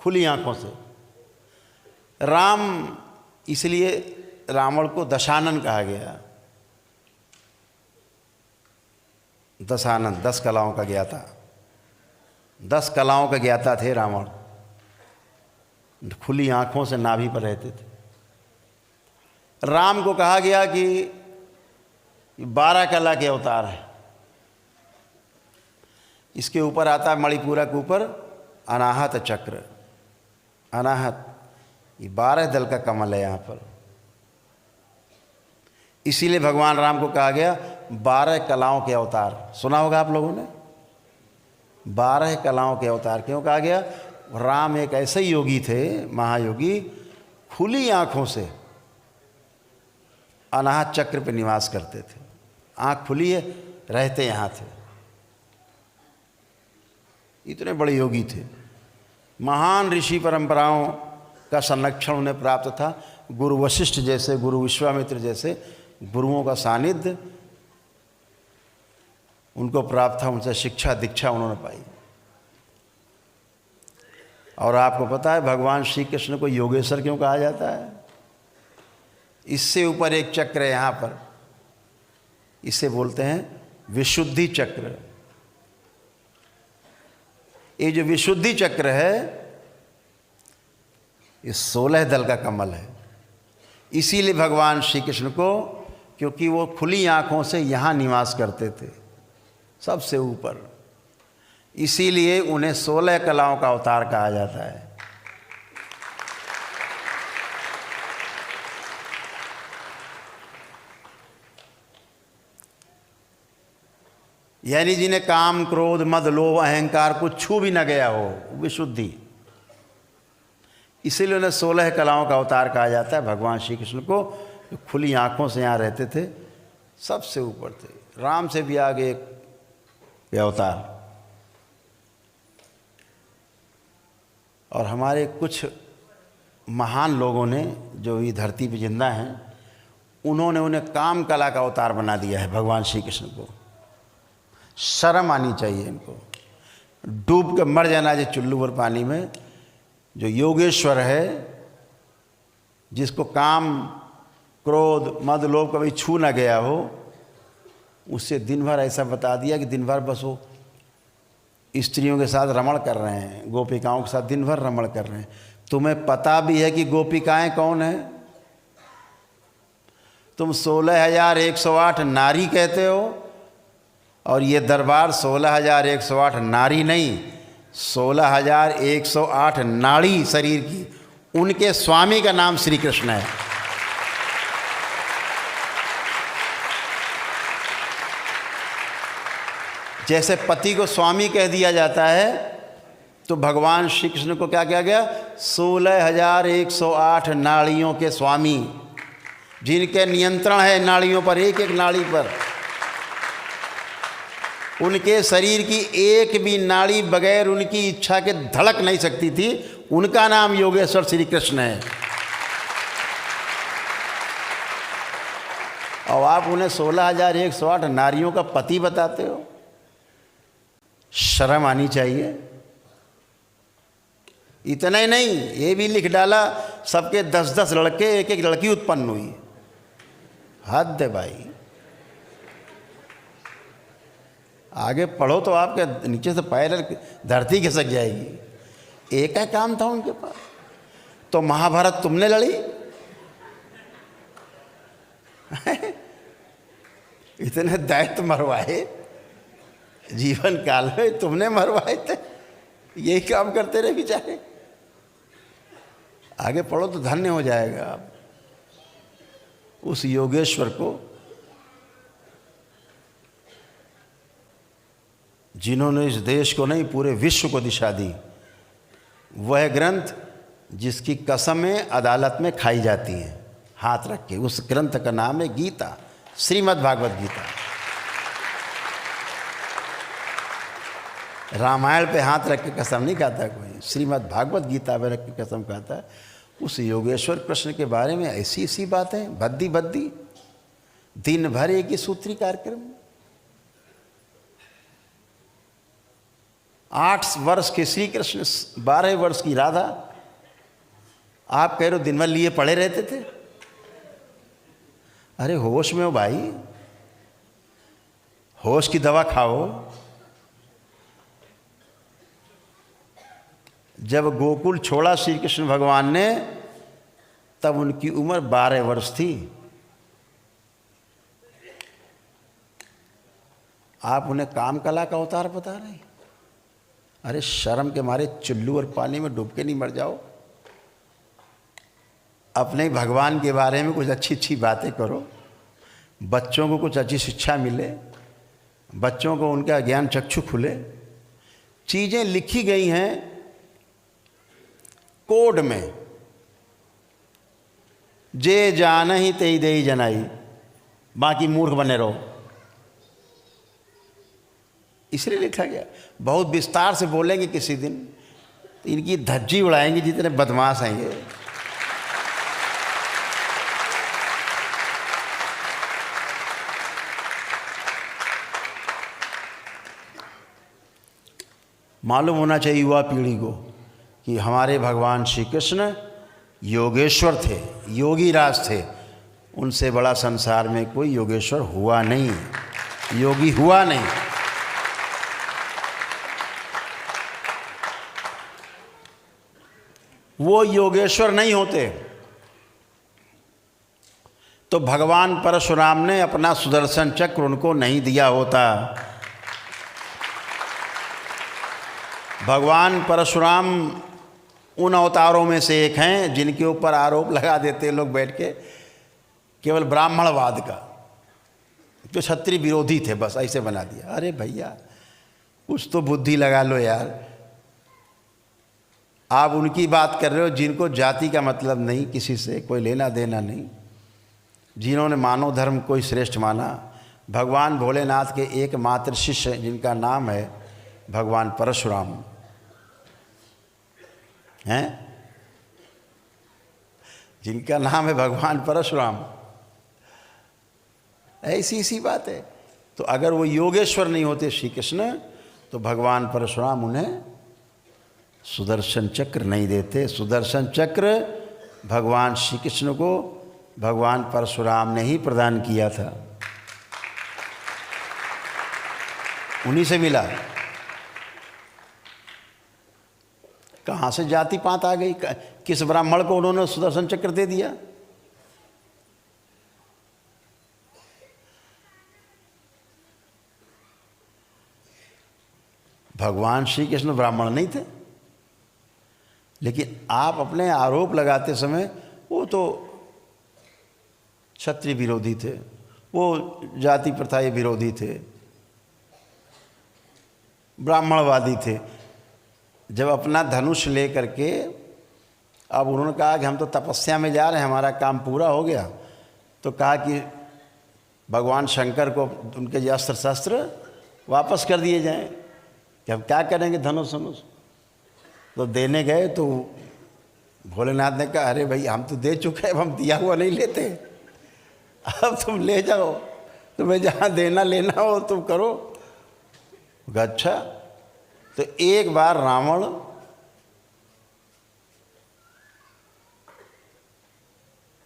खुली आंखों से। राम, इसलिए रावण को दशानन कहा गया। दशानन, 10 कलाओं का ज्ञाता, 10 कलाओं का ज्ञाता थे रावण। खुली आंखों से नाभि पर रहते थे। राम को कहा गया कि 12 कला के अवतार है। इसके ऊपर आता है मणिपूरक के ऊपर अनाहत चक्र। अनाहत, ये 12 दल का कमल है यहाँ पर। इसीलिए भगवान राम को कहा गया 12 कलाओं के अवतार। सुना होगा आप लोगों ने, 12 कलाओं के अवतार क्यों कहा गया? राम एक ऐसे योगी थे, महायोगी, खुली आंखों से अनाहत चक्र पे निवास करते थे। आंख खुली है, रहते यहाँ थे। इतने बड़े योगी थे। महान ऋषि परंपराओं का संरक्षण उन्हें प्राप्त था। गुरु वशिष्ठ जैसे, गुरु विश्वामित्र जैसे गुरुओं का सानिध्य उनको प्राप्त था। उनसे शिक्षा दीक्षा उन्होंने पाई। और आपको पता है भगवान श्री कृष्ण को योगेश्वर क्यों कहा जाता है? इससे ऊपर एक चक्र है यहाँ पर, इसे बोलते हैं विशुद्धि चक्र। ये जो विशुद्धि चक्र है, ये 16 दल का कमल है। इसीलिए भगवान श्री कृष्ण को, क्योंकि वो खुली आंखों से यहाँ निवास करते थे, सबसे ऊपर, इसीलिए उन्हें 16 कलाओं का अवतार कहा जाता है। यानी जिन्हें काम, क्रोध, मद, लोभ, अहंकार कुछ छू भी न गया हो, विशुद्धि। इसीलिए उन्हें 16 कलाओं का अवतार कहा जाता है। भगवान श्री कृष्ण को जो खुली आंखों से यहाँ रहते थे, सबसे ऊपर थे। राम से भी आगे एक अवतार। और हमारे कुछ महान लोगों ने जो ये धरती पे जिंदा हैं, उन्होंने उन्हें काम कला का अवतार बना दिया है भगवान श्री कृष्ण को। शर्म आनी चाहिए इनको। डूब के मर जाना चाहिए चुल्लू भर पानी में। जो योगेश्वर है, जिसको काम, क्रोध, मद, लोभ कभी छू ना गया हो, उससे दिन भर ऐसा बता दिया कि दिन भर बस वो स्त्रियों के साथ रमण कर रहे हैं, गोपिकाओं के साथ दिन भर रमण कर रहे हैं। तुम्हें पता भी है कि गोपिकाएं कौन है? तुम 16,108 नारी कहते हो, और ये दरबार 16,108 नारी नहीं, 16,108 नाड़ी शरीर की। उनके स्वामी का नाम श्री कृष्ण है। जैसे पति को स्वामी कह दिया जाता है, तो भगवान श्री कृष्ण को क्या कहा गया? 16,108 नाड़ियों के स्वामी, जिनके नियंत्रण है नाड़ियों पर, एक एक नाड़ी पर। उनके शरीर की एक भी नाड़ी बगैर उनकी इच्छा के धड़क नहीं सकती थी। उनका नाम योगेश्वर श्री कृष्ण है। और आप उन्हें 16,108 नारियों का पति बताते हो। शर्म आनी चाहिए। इतना ही नहीं, ये भी लिख डाला सबके 10-10 लड़के, एक एक लड़की उत्पन्न हुई। हद है भाई। आगे पढ़ो तो आपके नीचे से पैर धरती खिसक जाएगी। एक ही काम था उनके पास। तो महाभारत तुमने लड़ी इतने दैत्य मरवाए जीवन काल में, तुमने मरवाए थे। यही काम करते रहे बेचारे। आगे पढ़ो तो धन्य हो जाएगा आप। उस योगेश्वर को जिन्होंने इस देश को नहीं पूरे विश्व को दिशा दी, वह ग्रंथ जिसकी कसमें अदालत में खाई जाती हैं हाथ रख के, उस ग्रंथ का नाम है गीता, श्रीमद् भागवत गीता। रामायण पे हाथ रख के कसम नहीं खाता कोई, श्रीमद् भागवत गीता पे रख के कसम खाता है। उस योगेश्वर कृष्ण के बारे में ऐसी ऐसी बातें बद्दी बद्दी, दिन भर एक ही सूत्री कार्यक्रम। 8 वर्ष के श्री कृष्ण, 12 वर्ष की राधा। आप कह रहे हो दिन भर लिए पड़े रहते थे। अरे होश में हो भाई, होश की दवा खाओ। जब गोकुल छोड़ा श्री कृष्ण भगवान ने, तब उनकी उम्र 12 वर्ष थी। आप उन्हें काम कला का अवतार बता रहे हैं। अरे शर्म के मारे चुल्लू और पानी में डूब के नहीं मर जाओ। अपने भगवान के बारे में कुछ अच्छी अच्छी बातें करो, बच्चों को कुछ अच्छी शिक्षा मिले, बच्चों को उनका ज्ञान चक्षु खुले। चीज़ें लिखी गई हैं कोड में, जे जान ही तेई दे जनाई, बाकी मूर्ख बने रहो, इसलिए लिखा गया। बहुत विस्तार से बोलेंगे किसी दिन तो इनकी धज्जी उड़ाएंगे, जितने बदमाश हैं ये। मालूम होना चाहिए युवा पीढ़ी को कि हमारे भगवान श्री कृष्ण योगेश्वर थे, योगी राज थे। उनसे बड़ा संसार में कोई योगेश्वर हुआ नहीं, योगी हुआ नहीं। वो योगेश्वर नहीं होते तो भगवान परशुराम ने अपना सुदर्शन चक्र उनको नहीं दिया होता। भगवान परशुराम उन अवतारों में से एक हैं जिनके ऊपर आरोप लगा देते लोग बैठ के, केवल ब्राह्मणवाद का, जो क्षत्रिय विरोधी थे, बस ऐसे बना दिया। अरे भैया कुछ तो बुद्धि लगा लो यार। आप उनकी बात कर रहे हो जिनको जाति का मतलब नहीं, किसी से कोई लेना देना नहीं, जिन्होंने मानव धर्म को ही श्रेष्ठ माना। भगवान भोलेनाथ के एकमात्र शिष्य जिनका नाम है भगवान परशुराम हैं, जिनका नाम है भगवान परशुराम। ऐसी सी बात है। तो अगर वो योगेश्वर नहीं होते श्री कृष्ण, तो भगवान परशुराम उन्हें सुदर्शन चक्र नहीं देते। सुदर्शन चक्र भगवान श्री कृष्ण को भगवान परशुराम ने ही प्रदान किया था, उन्हीं से मिला। कहाँ से जाति पात आ गई? किस ब्राह्मण को उन्होंने सुदर्शन चक्र दे दिया? भगवान श्री कृष्ण ब्राह्मण नहीं थे, लेकिन आप अपने आरोप लगाते समय वो तो क्षत्रिय विरोधी थे, वो जाति प्रथा विरोधी थे, ब्राह्मणवादी थे। जब अपना धनुष ले करके अब उन्होंने कहा कि हम तो तपस्या में जा रहे हैं, हमारा काम पूरा हो गया, तो कहा कि भगवान शंकर को उनके जो अस्त्र शस्त्र वापस कर दिए जाएं कि हम क्या करेंगे धनुष धनुष। तो देने गए तो भोलेनाथ ने कहा, अरे भाई हम तो दे चुके हैं, अब हम दिया हुआ नहीं लेते, अब तुम ले जाओ, तुम्हें जहाँ देना लेना हो तुम करो। अच्छा। तो एक बार रावण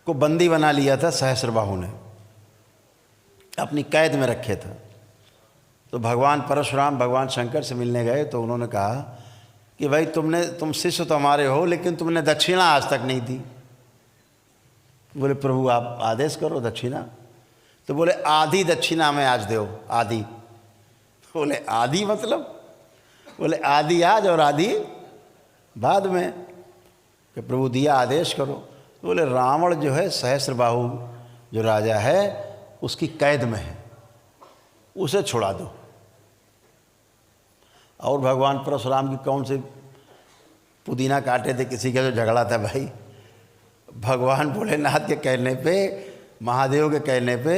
को बंदी बना लिया था सहस्त्रबाहु ने, अपनी कैद में रखे था। तो भगवान परशुराम भगवान शंकर से मिलने गए तो उन्होंने कहा कि भाई तुम शिष्य तो हमारे हो, लेकिन तुमने दक्षिणा आज तक नहीं दी। बोले प्रभु आप आदेश करो दक्षिणा। तो बोले आधी दक्षिणा में आज दो, आधी। बोले आधी मतलब? बोले आधी आज और आधी बाद में। कि प्रभु दिया आदेश करो। तो बोले रावण जो है सहस्त्रबाहु जो राजा है उसकी कैद में है, उसे छुड़ा दो। और भगवान परशुराम की कौन से पुदीना काटे थे, किसी का जो झगड़ा था भाई, भगवान भोलेनाथ के कहने पे, महादेव के कहने पे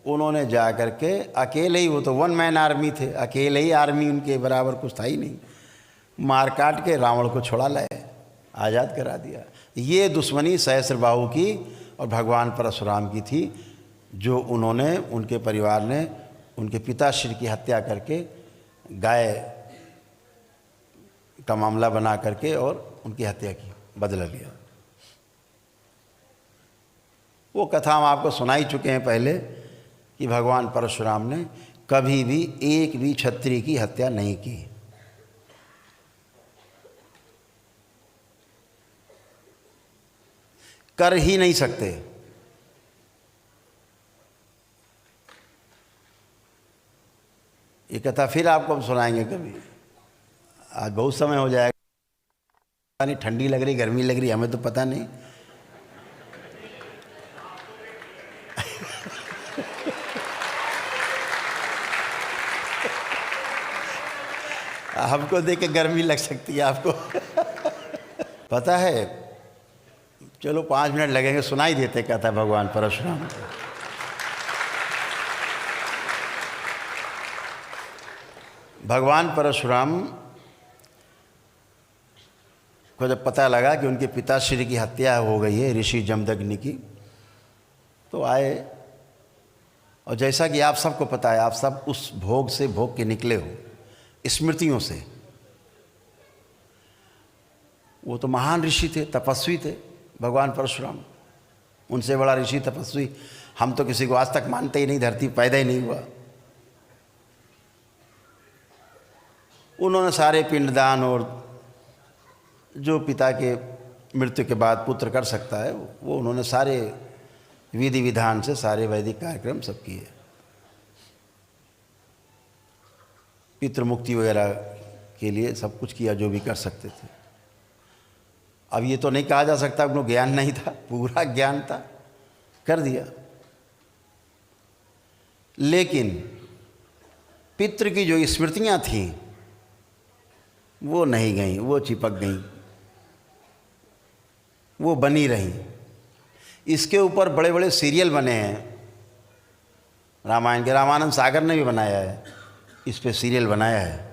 उन्होंने जा कर के अकेले ही, वो तो वन मैन आर्मी थे, अकेले ही आर्मी उनके बराबर कुछ था ही नहीं, मार काट के रावण को छुड़ा लाए, आज़ाद करा दिया। ये दुश्मनी सहस्त्रबाहु की और भगवान परशुराम की थी, जो उन्होंने, उनके परिवार ने उनके पिताश्री की हत्या करके गाय का मामला बना करके और उनकी हत्या की, बदला लिया। वो कथा हम आपको सुनाई चुके हैं पहले कि भगवान परशुराम ने कभी भी एक भी क्षत्रिय की हत्या नहीं की। कर ही नहीं सकते। ये कथा फिर आपको हम सुनाएंगे कभी, आज बहुत समय हो जाएगा। नहीं ठंडी लग रही, गर्मी लग रही, हमें तो पता नहीं। हमको देख के गर्मी लग सकती है आपको। पता है, चलो 5 मिनट लगेंगे, सुनाई देते कथा भगवान परशुराम को। भगवान परशुराम को जब पता लगा कि उनके पिताश्री की हत्या हो गई है ऋषि जमदग्नि की, तो आए। और जैसा कि आप सबको पता है, आप सब उस भोग से भोग के निकले हो, स्मृतियों से। वो तो महान ऋषि थे, तपस्वी थे भगवान परशुराम। उनसे बड़ा ऋषि तपस्वी हम तो किसी को आज तक मानते ही नहीं, धरती पैदा ही नहीं हुआ। उन्होंने सारे पिंडदान और जो पिता के मृत्यु के बाद पुत्र कर सकता है वो उन्होंने सारे विधि विधान से सारे वैदिक कार्यक्रम सब किए। पितृ मुक्ति वगैरह के लिए सब कुछ किया जो भी कर सकते थे। अब ये तो नहीं कहा जा सकता उनको ज्ञान नहीं था, पूरा ज्ञान था, कर दिया। लेकिन पितृ की जो स्मृतियां थीं वो नहीं गईं, वो चिपक गईं, वो बनी रहीं। इसके ऊपर बड़े बड़े सीरियल बने हैं रामायण के, रामानंद सागर ने भी बनाया है, इस पे सीरियल बनाया है।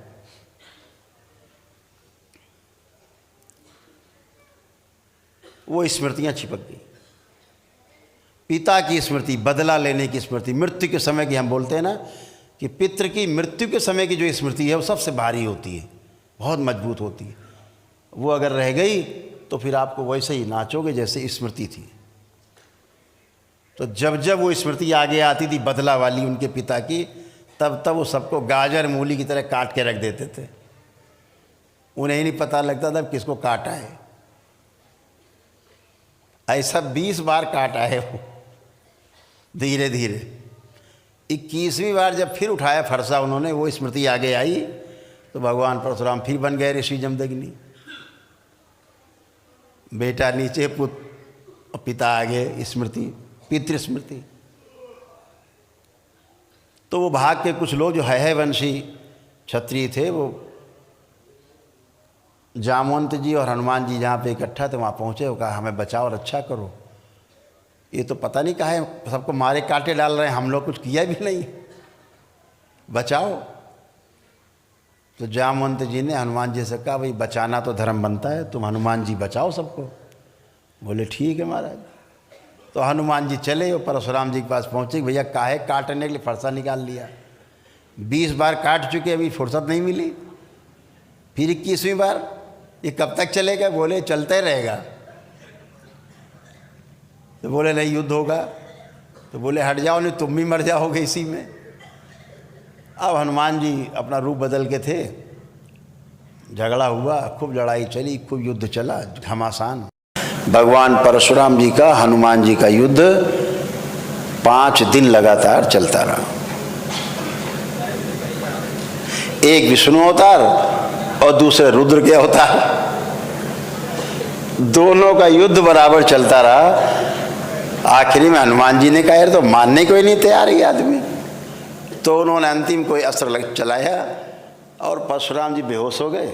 वो स्मृतियां चिपक गई। पिता की स्मृति, बदला लेने की स्मृति, मृत्यु के समय की हम बोलते हैं ना कि पितृ की मृत्यु के समय की जो स्मृति है वो सबसे भारी होती है, बहुत मजबूत होती है। वो अगर रह गई तो फिर आपको वैसे ही नाचोगे जैसे स्मृति थी। तो जब जब वो स्मृति आगे आती थी बदला वाली उनके पिता की, तब तब वो सबको गाजर मूली की तरह काट के रख देते थे। उन्हें ही नहीं पता लगता था किसको काटा है। ऐसा 20 बार काटा है वो, धीरे धीरे। 21वीं बार जब फिर उठाया फरसा उन्होंने, वो स्मृति आगे आई तो भगवान परशुराम फिर बन गए ऋषि जमदग्नि। बेटा नीचे, पुत्र, पिता आगे, स्मृति, पितृ स्मृति। तो वो भाग के कुछ लोग जो है वंशी क्षत्रिय थे, वो जामवंत जी और हनुमान जी जहाँ पे इकट्ठा थे वहाँ पहुँचे। वो कहा हमें बचाओ और रक्षा करो, ये तो पता नहीं कहा है सबको मारे काटे डाल रहे हैं, हम लोग कुछ किया भी नहीं, बचाओ। तो जामवंत जी ने हनुमान जी से कहा, भाई बचाना तो धर्म बनता है, तुम हनुमान जी बचाओ सबको। बोले ठीक है महाराज। तो हनुमान जी चले और परशुराम जी के पास पहुँचे, भैया काहे काटने के लिए फरसा निकाल लिया, 20 बार काट चुके, अभी फुर्सत नहीं मिली, फिर 21वीं बार, ये कब तक चलेगा? बोले चलते रहेगा। तो बोले नहीं युद्ध होगा। तो बोले हट जाओ, नहीं तुम भी मर जाओगे इसी में। अब हनुमान जी अपना रूप बदल के थे, झगड़ा हुआ, खूब लड़ाई चली, खूब युद्ध चला घमासान। भगवान परशुराम जी का हनुमान जी का युद्ध 5 दिन लगातार चलता रहा। एक विष्णु अवतार और दूसरे रुद्र के अवतार, दोनों का युद्ध बराबर चलता रहा। आखिरी में हनुमान जी ने कहा यार तो मानने को ही नहीं तैयार ये आदमी। तो उन्होंने अंतिम कोई अस्त्र चलाया और परशुराम जी बेहोश हो गए।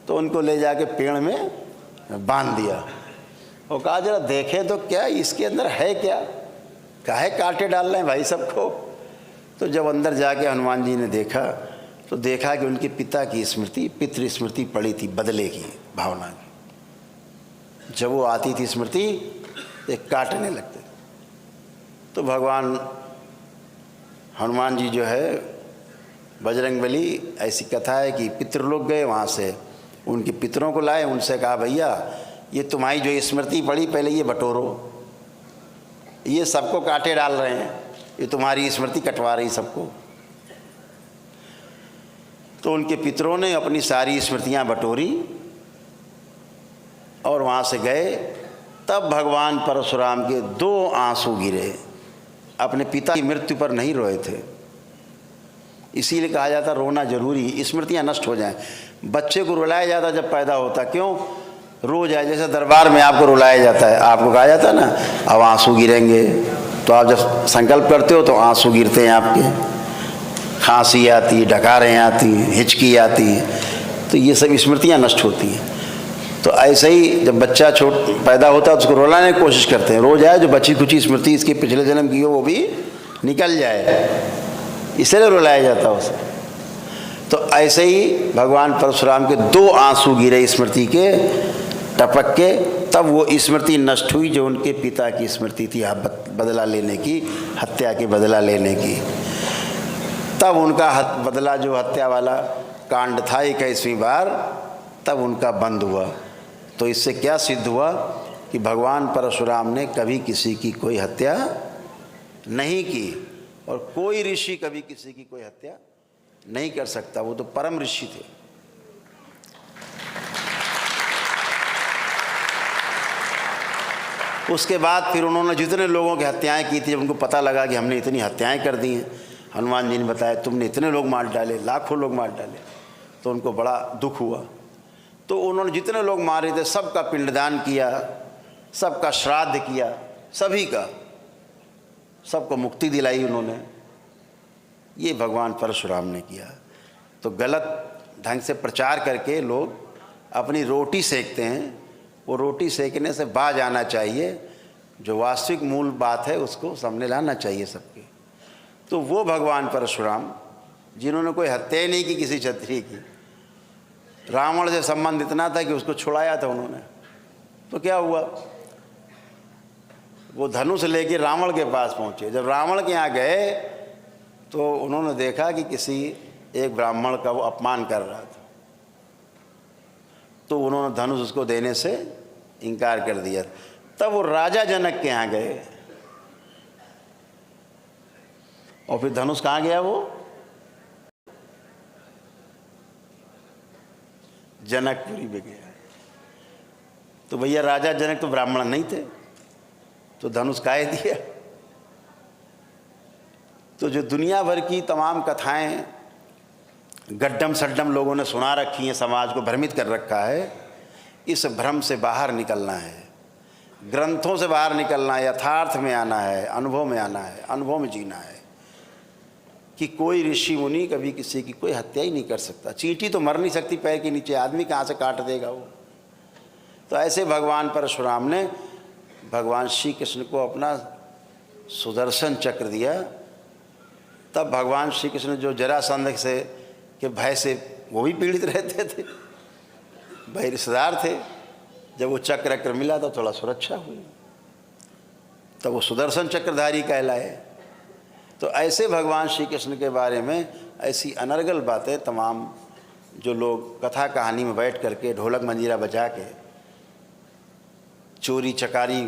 तो उनको ले जाके पेड़ में बांध दिया और कहा जरा देखें तो क्या इसके अंदर है क्या, काहे कांटे डाल रहे हैं भाई सबको। तो जब अंदर जाके हनुमान जी ने देखा तो देखा कि उनके पिता की स्मृति, पितृ स्मृति पड़ी थी, बदले की भावना की। जब वो आती थी स्मृति एक काटने लगते। तो भगवान हनुमान जी जो है बजरंगबली, ऐसी कथा है कि पितृलोक गए, वहाँ से उनके पितरों को लाए, उनसे कहा भैया ये तुम्हारी जो स्मृति पड़ी पहले ये बटोरो, ये सबको कांटे डाल रहे हैं, ये तुम्हारी स्मृति कटवा रही सबको। तो उनके पितरों ने अपनी सारी स्मृतियां बटोरी और वहाँ से गए। तब भगवान परशुराम के 2 आंसू गिरे। अपने पिता की मृत्यु पर नहीं रोए थे, इसीलिए कहा जाता रोना जरूरी, स्मृतियां नष्ट हो जाएं। बच्चे को रुलाया जाता जब पैदा होता, क्यों? रोज आए, जैसे दरबार में आपको रुलाया जाता है, आपको कहा जाता है ना अब आंसू गिरेंगे, तो आप जब संकल्प करते हो तो आंसू गिरते हैं आपके, खांसी आती है, डकारें आती हैं, हिचकी आती है, तो ये सब स्मृतियां नष्ट होती हैं। तो ऐसे ही जब बच्चा पैदा होता है तो उसको रुलाने की कोशिश करते हैं, रोज आए जो बची कुची स्मृति इसके पिछले जन्म की हो वो भी निकल जाए, इसलिए रुलाया जाता है उसे। तो ऐसे ही भगवान परशुराम के 2 आंसू गिरे स्मृति के टपक के, तब वो स्मृति नष्ट हुई जो उनके पिता की स्मृति थी बदला लेने की, हत्या के बदला लेने की। तब उनका बदला जो हत्या वाला कांड था 21वीं बार, तब उनका बंद हुआ। तो इससे क्या सिद्ध हुआ कि भगवान परशुराम ने कभी किसी की कोई हत्या नहीं की और कोई ऋषि कभी किसी की कोई हत्या नहीं कर सकता, वो तो परम ऋषि थे। उसके बाद फिर उन्होंने जितने लोगों की हत्याएं की थी, जब उनको पता लगा कि हमने इतनी हत्याएं कर दी हैं, हनुमान जी ने बताया तुमने इतने लोग मार डाले, लाखों लोग मार डाले, तो उनको बड़ा दुख हुआ। तो उन्होंने जितने लोग मारे थे सबका पिंडदान किया, सबका श्राद्ध किया, सभी का, सबको मुक्ति दिलाई उन्होंने। ये भगवान परशुराम ने किया। तो गलत ढंग से प्रचार करके लोग अपनी रोटी सेकते हैं, वो रोटी सेकने से बाज आना चाहिए, जो वास्तविक मूल बात है उसको सामने लाना चाहिए सबके। तो वो भगवान परशुराम जिन्होंने कोई हत्या नहीं की किसी क्षत्रिय की, रावण से संबंध इतना था कि उसको छुड़ाया था उन्होंने। तो क्या हुआ, वो धनुष लेके रावण के पास पहुँचे। जब रावण के यहाँ गए तो उन्होंने देखा कि किसी एक ब्राह्मण का वो अपमान कर रहा था, तो उन्होंने धनुष उसको देने से इनकार कर दिया। तब वो राजा जनक के यहाँ गए और फिर धनुष कहाँ गया, वो जनकपुरी में गया। तो भैया राजा जनक तो ब्राह्मण नहीं थे, तो धनुष काहे दिया? तो जो दुनिया भर की तमाम कथाएं गड्ढम सड्डम लोगों ने सुना रखी हैं, समाज को भ्रमित कर रखा है, इस भ्रम से बाहर निकलना है, ग्रंथों से बाहर निकलना है, यथार्थ में आना है, अनुभव में आना है, अनुभव में जीना है कि कोई ऋषि मुनि कभी किसी की कोई हत्या ही नहीं कर सकता। चींटी तो मर नहीं सकती पैर के नीचे, आदमी कहाँ से काट देगा वो। तो ऐसे भगवान परशुराम ने भगवान श्री कृष्ण को अपना सुदर्शन चक्र दिया। तब भगवान श्री कृष्ण जो जरासंध से के भय से वो भी पीड़ित रहते थे, भाई रिश्तेदार थे। जब वो चक्र मिला तो थोड़ा सुरक्षा हुई, तब वो सुदर्शन चक्रधारी कहलाए। तो ऐसे भगवान श्री कृष्ण के बारे में ऐसी अनर्गल बातें तमाम जो लोग कथा कहानी में बैठ करके ढोलक मंजीरा बजा के चोरी चकारी,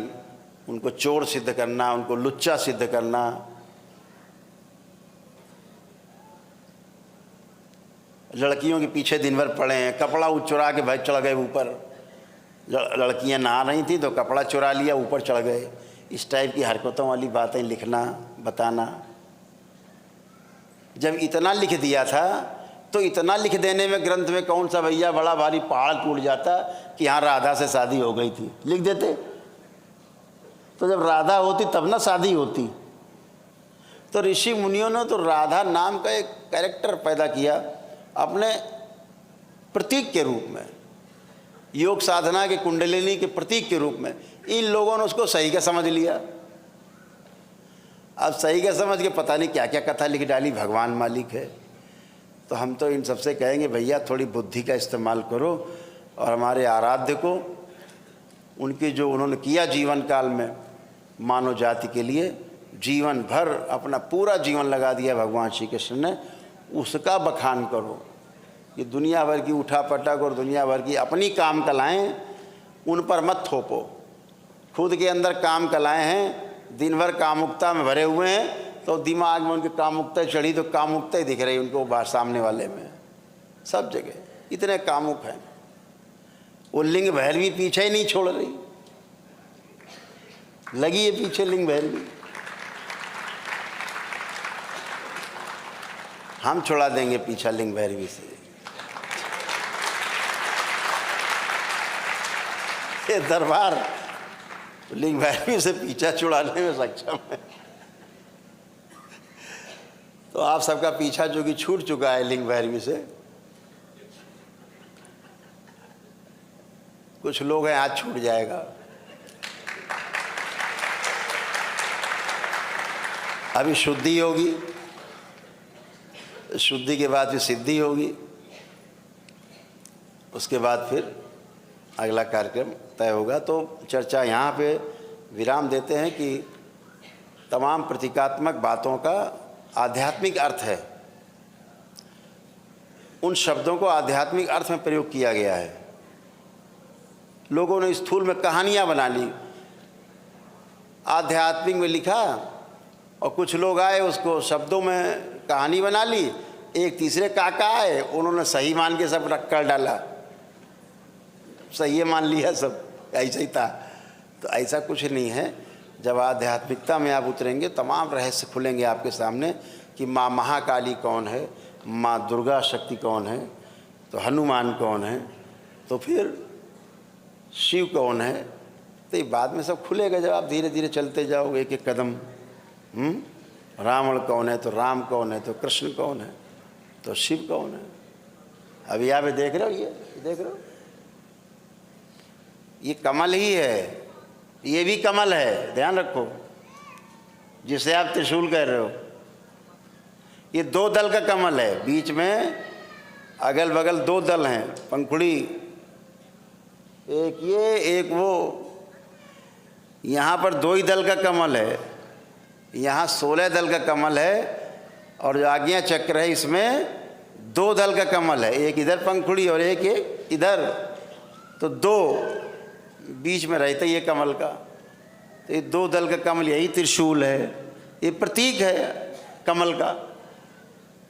उनको चोर सिद्ध करना, उनको लुच्चा सिद्ध करना, लड़कियों के पीछे दिन भर पड़े हैं, कपड़ा चुरा के भाई चढ़ गए ऊपर, लड़कियां नहा रही थी तो कपड़ा चुरा लिया ऊपर चढ़ गए, इस टाइप की हरकतों वाली बातें लिखना बताना। जब इतना लिख दिया था तो इतना लिख देने में ग्रंथ में कौन सा भैया बड़ा भारी पहाड़ टूट जाता कि हाँ राधा से शादी हो गई थी, लिख देते। तो जब राधा होती तब ना शादी होती। तो ऋषि मुनियों ने तो राधा नाम का एक कैरेक्टर पैदा किया अपने प्रतीक के रूप में, योग साधना के कुंडलिनी के प्रतीक के रूप में। इन लोगों ने उसको सही का समझ लिया। अब सही का समझ के पता नहीं क्या क्या कथा लिख डाली, भगवान मालिक है। तो हम तो इन सबसे कहेंगे भैया थोड़ी बुद्धि का इस्तेमाल करो और हमारे आराध्य को, उनके जो उन्होंने किया जीवन काल में मानव जाति के लिए, जीवन भर अपना पूरा जीवन लगा दिया भगवान श्री कृष्ण ने, उसका बखान करो। ये दुनिया भर की उठापटक और दुनिया भर की अपनी काम कलाएं उन पर मत थोपो। खुद के अंदर काम कलाएं हैं, दिन भर कामुकता में भरे हुए हैं, तो दिमाग में उनकी कामुकता चढ़ी तो कामुकता ही दिख रही उनको बाहर सामने वाले में, सब जगह इतने कामुक हैं। वो लिंग भैरवी पीछे ही नहीं छोड़ रही, लगी है पीछे लिंग भैरवी। हम छुड़ा देंगे पीछा लिंग भैरवी से। ये दरबार लिंग भैरवी से पीछा छुड़ाने में सक्षम है। तो आप सबका पीछा जो कि छूट चुका है लिंग भैरवी से, कुछ लोग हैं आज छूट जाएगा। अभी शुद्धि होगी, शुद्धि के बाद फिर सिद्धि होगी, उसके बाद फिर अगला कार्यक्रम तय होगा। तो चर्चा यहाँ पे विराम देते हैं कि तमाम प्रतीकात्मक बातों का आध्यात्मिक अर्थ है, उन शब्दों को आध्यात्मिक अर्थ में प्रयोग किया गया है। लोगों ने स्थूल में कहानियाँ बना ली, आध्यात्मिक में लिखा, और कुछ लोग आए उसको शब्दों में कहानी बना ली। एक तीसरे काका आए, उन्होंने सही मान के सब रख कर डाला, सही मान लिया, सब ऐसा ही था। तो ऐसा कुछ नहीं है। जब आध्यात्मिकता में आप उतरेंगे तमाम रहस्य खुलेंगे आपके सामने कि माँ महाकाली कौन है, माँ दुर्गा शक्ति कौन है, तो हनुमान कौन है, तो फिर शिव कौन है। तो ये बाद में सब खुलेगा जब आप धीरे धीरे चलते जाओगे एक एक कदम। रावण कौन है, तो राम कौन है, तो कृष्ण कौन है, तो शिव कौन है। अभी यहाँ पे देख रहे हो, ये देख रहे हो, ये कमल ही है, ये भी कमल है, ध्यान रखो, जिसे आप त्रिशूल कह रहे हो। ये दो दल का कमल है, बीच में अगल बगल दो दल हैं, पंखुड़ी, एक ये एक वो। यहाँ पर दो ही दल का कमल है, यहाँ 16 दल का कमल है, और जो आज्ञा चक्र है इसमें 2 दल का कमल है, एक इधर पंखुड़ी और एक इधर। तो 2 बीच में रहता ये कमल का। तो ये 2 दल का कमल यही त्रिशूल है, ये प्रतीक है कमल का।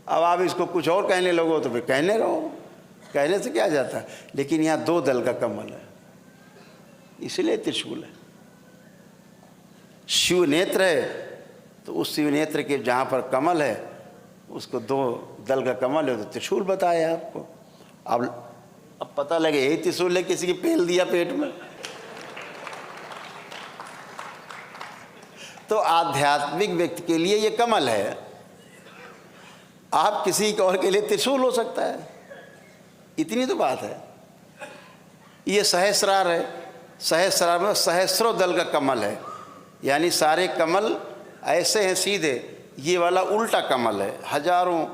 अब आप इसको कुछ और कहने लगो तो फिर कहने रहो, कहने से क्या जाता है, लेकिन यहाँ 2 दल का कमल है, इसलिए त्रिशूल है। शिव नेत्र है, तो उस शिव नेत्र के जहाँ पर कमल है उसको 2 दल का कमल है, तो त्रिशूल बताया आपको। अब पता लगे यही त्रिशूल है, किसी की पेल दिया पेट में। तो आध्यात्मिक व्यक्ति के लिए ये कमल है, आप किसी और के लिए त्रिशूल हो सकता है, इतनी तो बात है। ये सहस्रार है, सहस्रार में सहस्रों दल का कमल है, यानी सारे कमल ऐसे हैं सीधे, ये वाला उल्टा कमल है, हजारों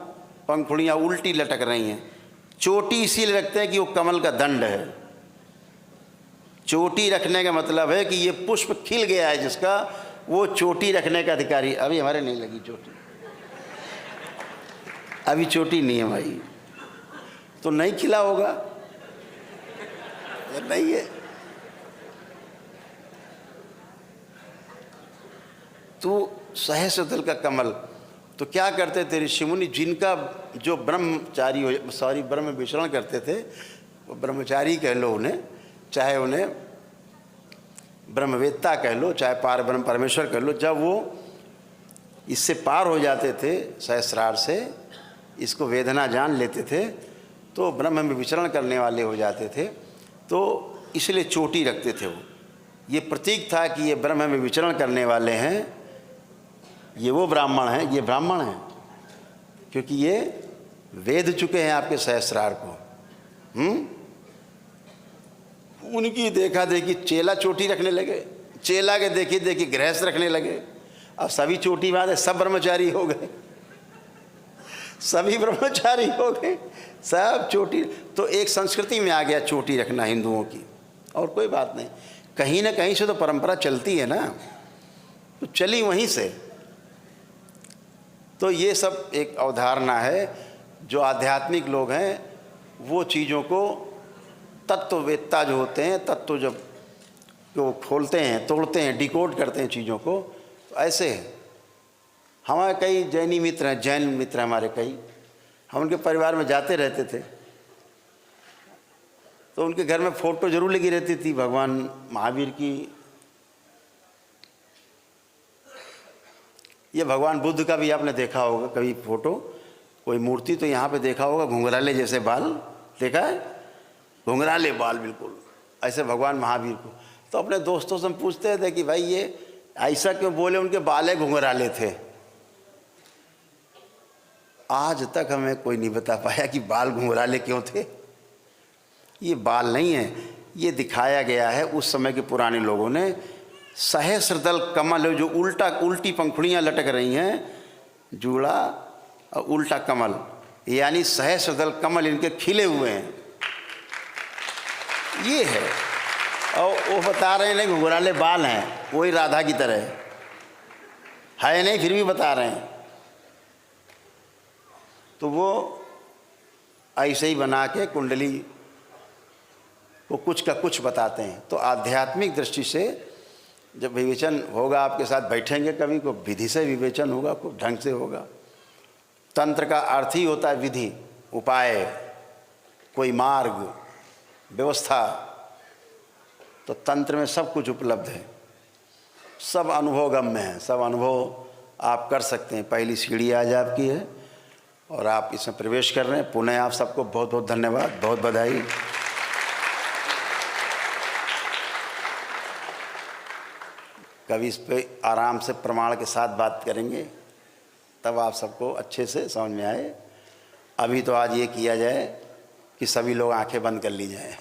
पंखुड़ियाँ उल्टी लटक रही हैं, चोटी इसीलिए रखते हैं कि वो कमल का दंड है। चोटी रखने का मतलब है कि ये पुष्प खिल गया है जिसका, वो चोटी रखने का अधिकारी। अभी हमारे नहीं लगी चोटी, अभी चोटी नहीं है भाई, तो नहीं खिला होगा, नहीं है तो सहस्रदल का कमल। तो क्या करते थे ऋषि मुनि, जिनका जो ब्रह्मचारी ब्रह्म विचरण करते थे, वो ब्रह्मचारी कह लो उन्हें, चाहे उन्हें ब्रह्मवेत्ता कह लो, चाहे पार ब्रह्म परमेश्वर कह लो, जब वो इससे पार हो जाते थे, सहस्रार से इसको वेदना जान लेते थे, तो ब्रह्म में विचरण करने वाले हो जाते थे। तो इसलिए चोटी रखते थे वो, ये प्रतीक था कि ये ब्रह्म में विचरण करने वाले हैं, ये वो ब्राह्मण हैं, ये ब्राह्मण हैं, क्योंकि ये वेद चुके हैं आपके सहस्रार को। उनकी देखा देखी चेला चोटी रखने लगे, चेला के देखी देखी गृहस्थ रखने लगे। अब सभी चोटी बात है, सब ब्रह्मचारी हो गए, सभी ब्रह्मचारी हो गए, सब चोटी। तो एक संस्कृति में आ गया चोटी रखना हिंदुओं की, और कोई बात नहीं। कहीं ना कहीं से तो परंपरा चलती है ना, तो चली वहीं से। तो ये सब एक अवधारणा है। जो आध्यात्मिक लोग हैं वो चीज़ों को, तत्ववेत्ता जो होते हैं, तत्व जब जो खोलते हैं, तोड़ते हैं, डिकोड करते हैं चीज़ों को, तो ऐसे है। हमारे कई जैनी मित्र हैं, जैन मित्र हमारे कई, हम उनके परिवार में जाते रहते थे, तो उनके घर में फ़ोटो जरूर लगी रहती थी भगवान महावीर की, ये भगवान बुद्ध का भी आपने देखा होगा कभी फ़ोटो, कोई मूर्ति तो यहाँ पे देखा होगा, घुंघराले जैसे बाल देखा है, घुंघराले बाल बिल्कुल ऐसे भगवान महावीर को। तो अपने दोस्तों से हम पूछते थे कि भाई ये ऐसा क्यों बोले, उनके बाल घुंघराले थे। आज तक हमें कोई नहीं बता पाया कि बाल घुंघराले क्यों थे। ये बाल नहीं है, ये दिखाया गया है उस समय के पुराने लोगों ने। सहस्रदल कमल जो उल्टी पंखुड़ियाँ लटक रही हैं, जूड़ा और उल्टा कमल, यानी सहस्रदल कमल इनके खिले हुए हैं, ये है। और वो बता रहे हैं नहीं घुंघराले बाल हैं, वही राधा की तरह है नहीं, फिर भी बता रहे हैं। तो वो ऐसे ही बना के कुंडली को कुछ का कुछ बताते हैं। तो आध्यात्मिक दृष्टि से जब विवेचन होगा, आपके साथ बैठेंगे कभी, को विधि से विवेचन होगा, खूब ढंग से होगा। तंत्र का अर्थ ही होता है विधि, उपाय, कोई मार्ग, व्यवस्था। तो तंत्र में सब कुछ उपलब्ध है, सब अनुभवगम्य है, सब अनुभव आप कर सकते हैं। पहली सीढ़ी आज आपकी है और आप इसमें प्रवेश कर रहे हैं। पुनः आप सबको बहुत बहुत धन्यवाद, बहुत बधाई। कभी इस पे आराम से प्रमाण के साथ बात करेंगे, तब आप सबको अच्छे से समझ में आए। अभी तो आज ये किया जाए कि सभी लोग आंखें बंद कर ली जाए।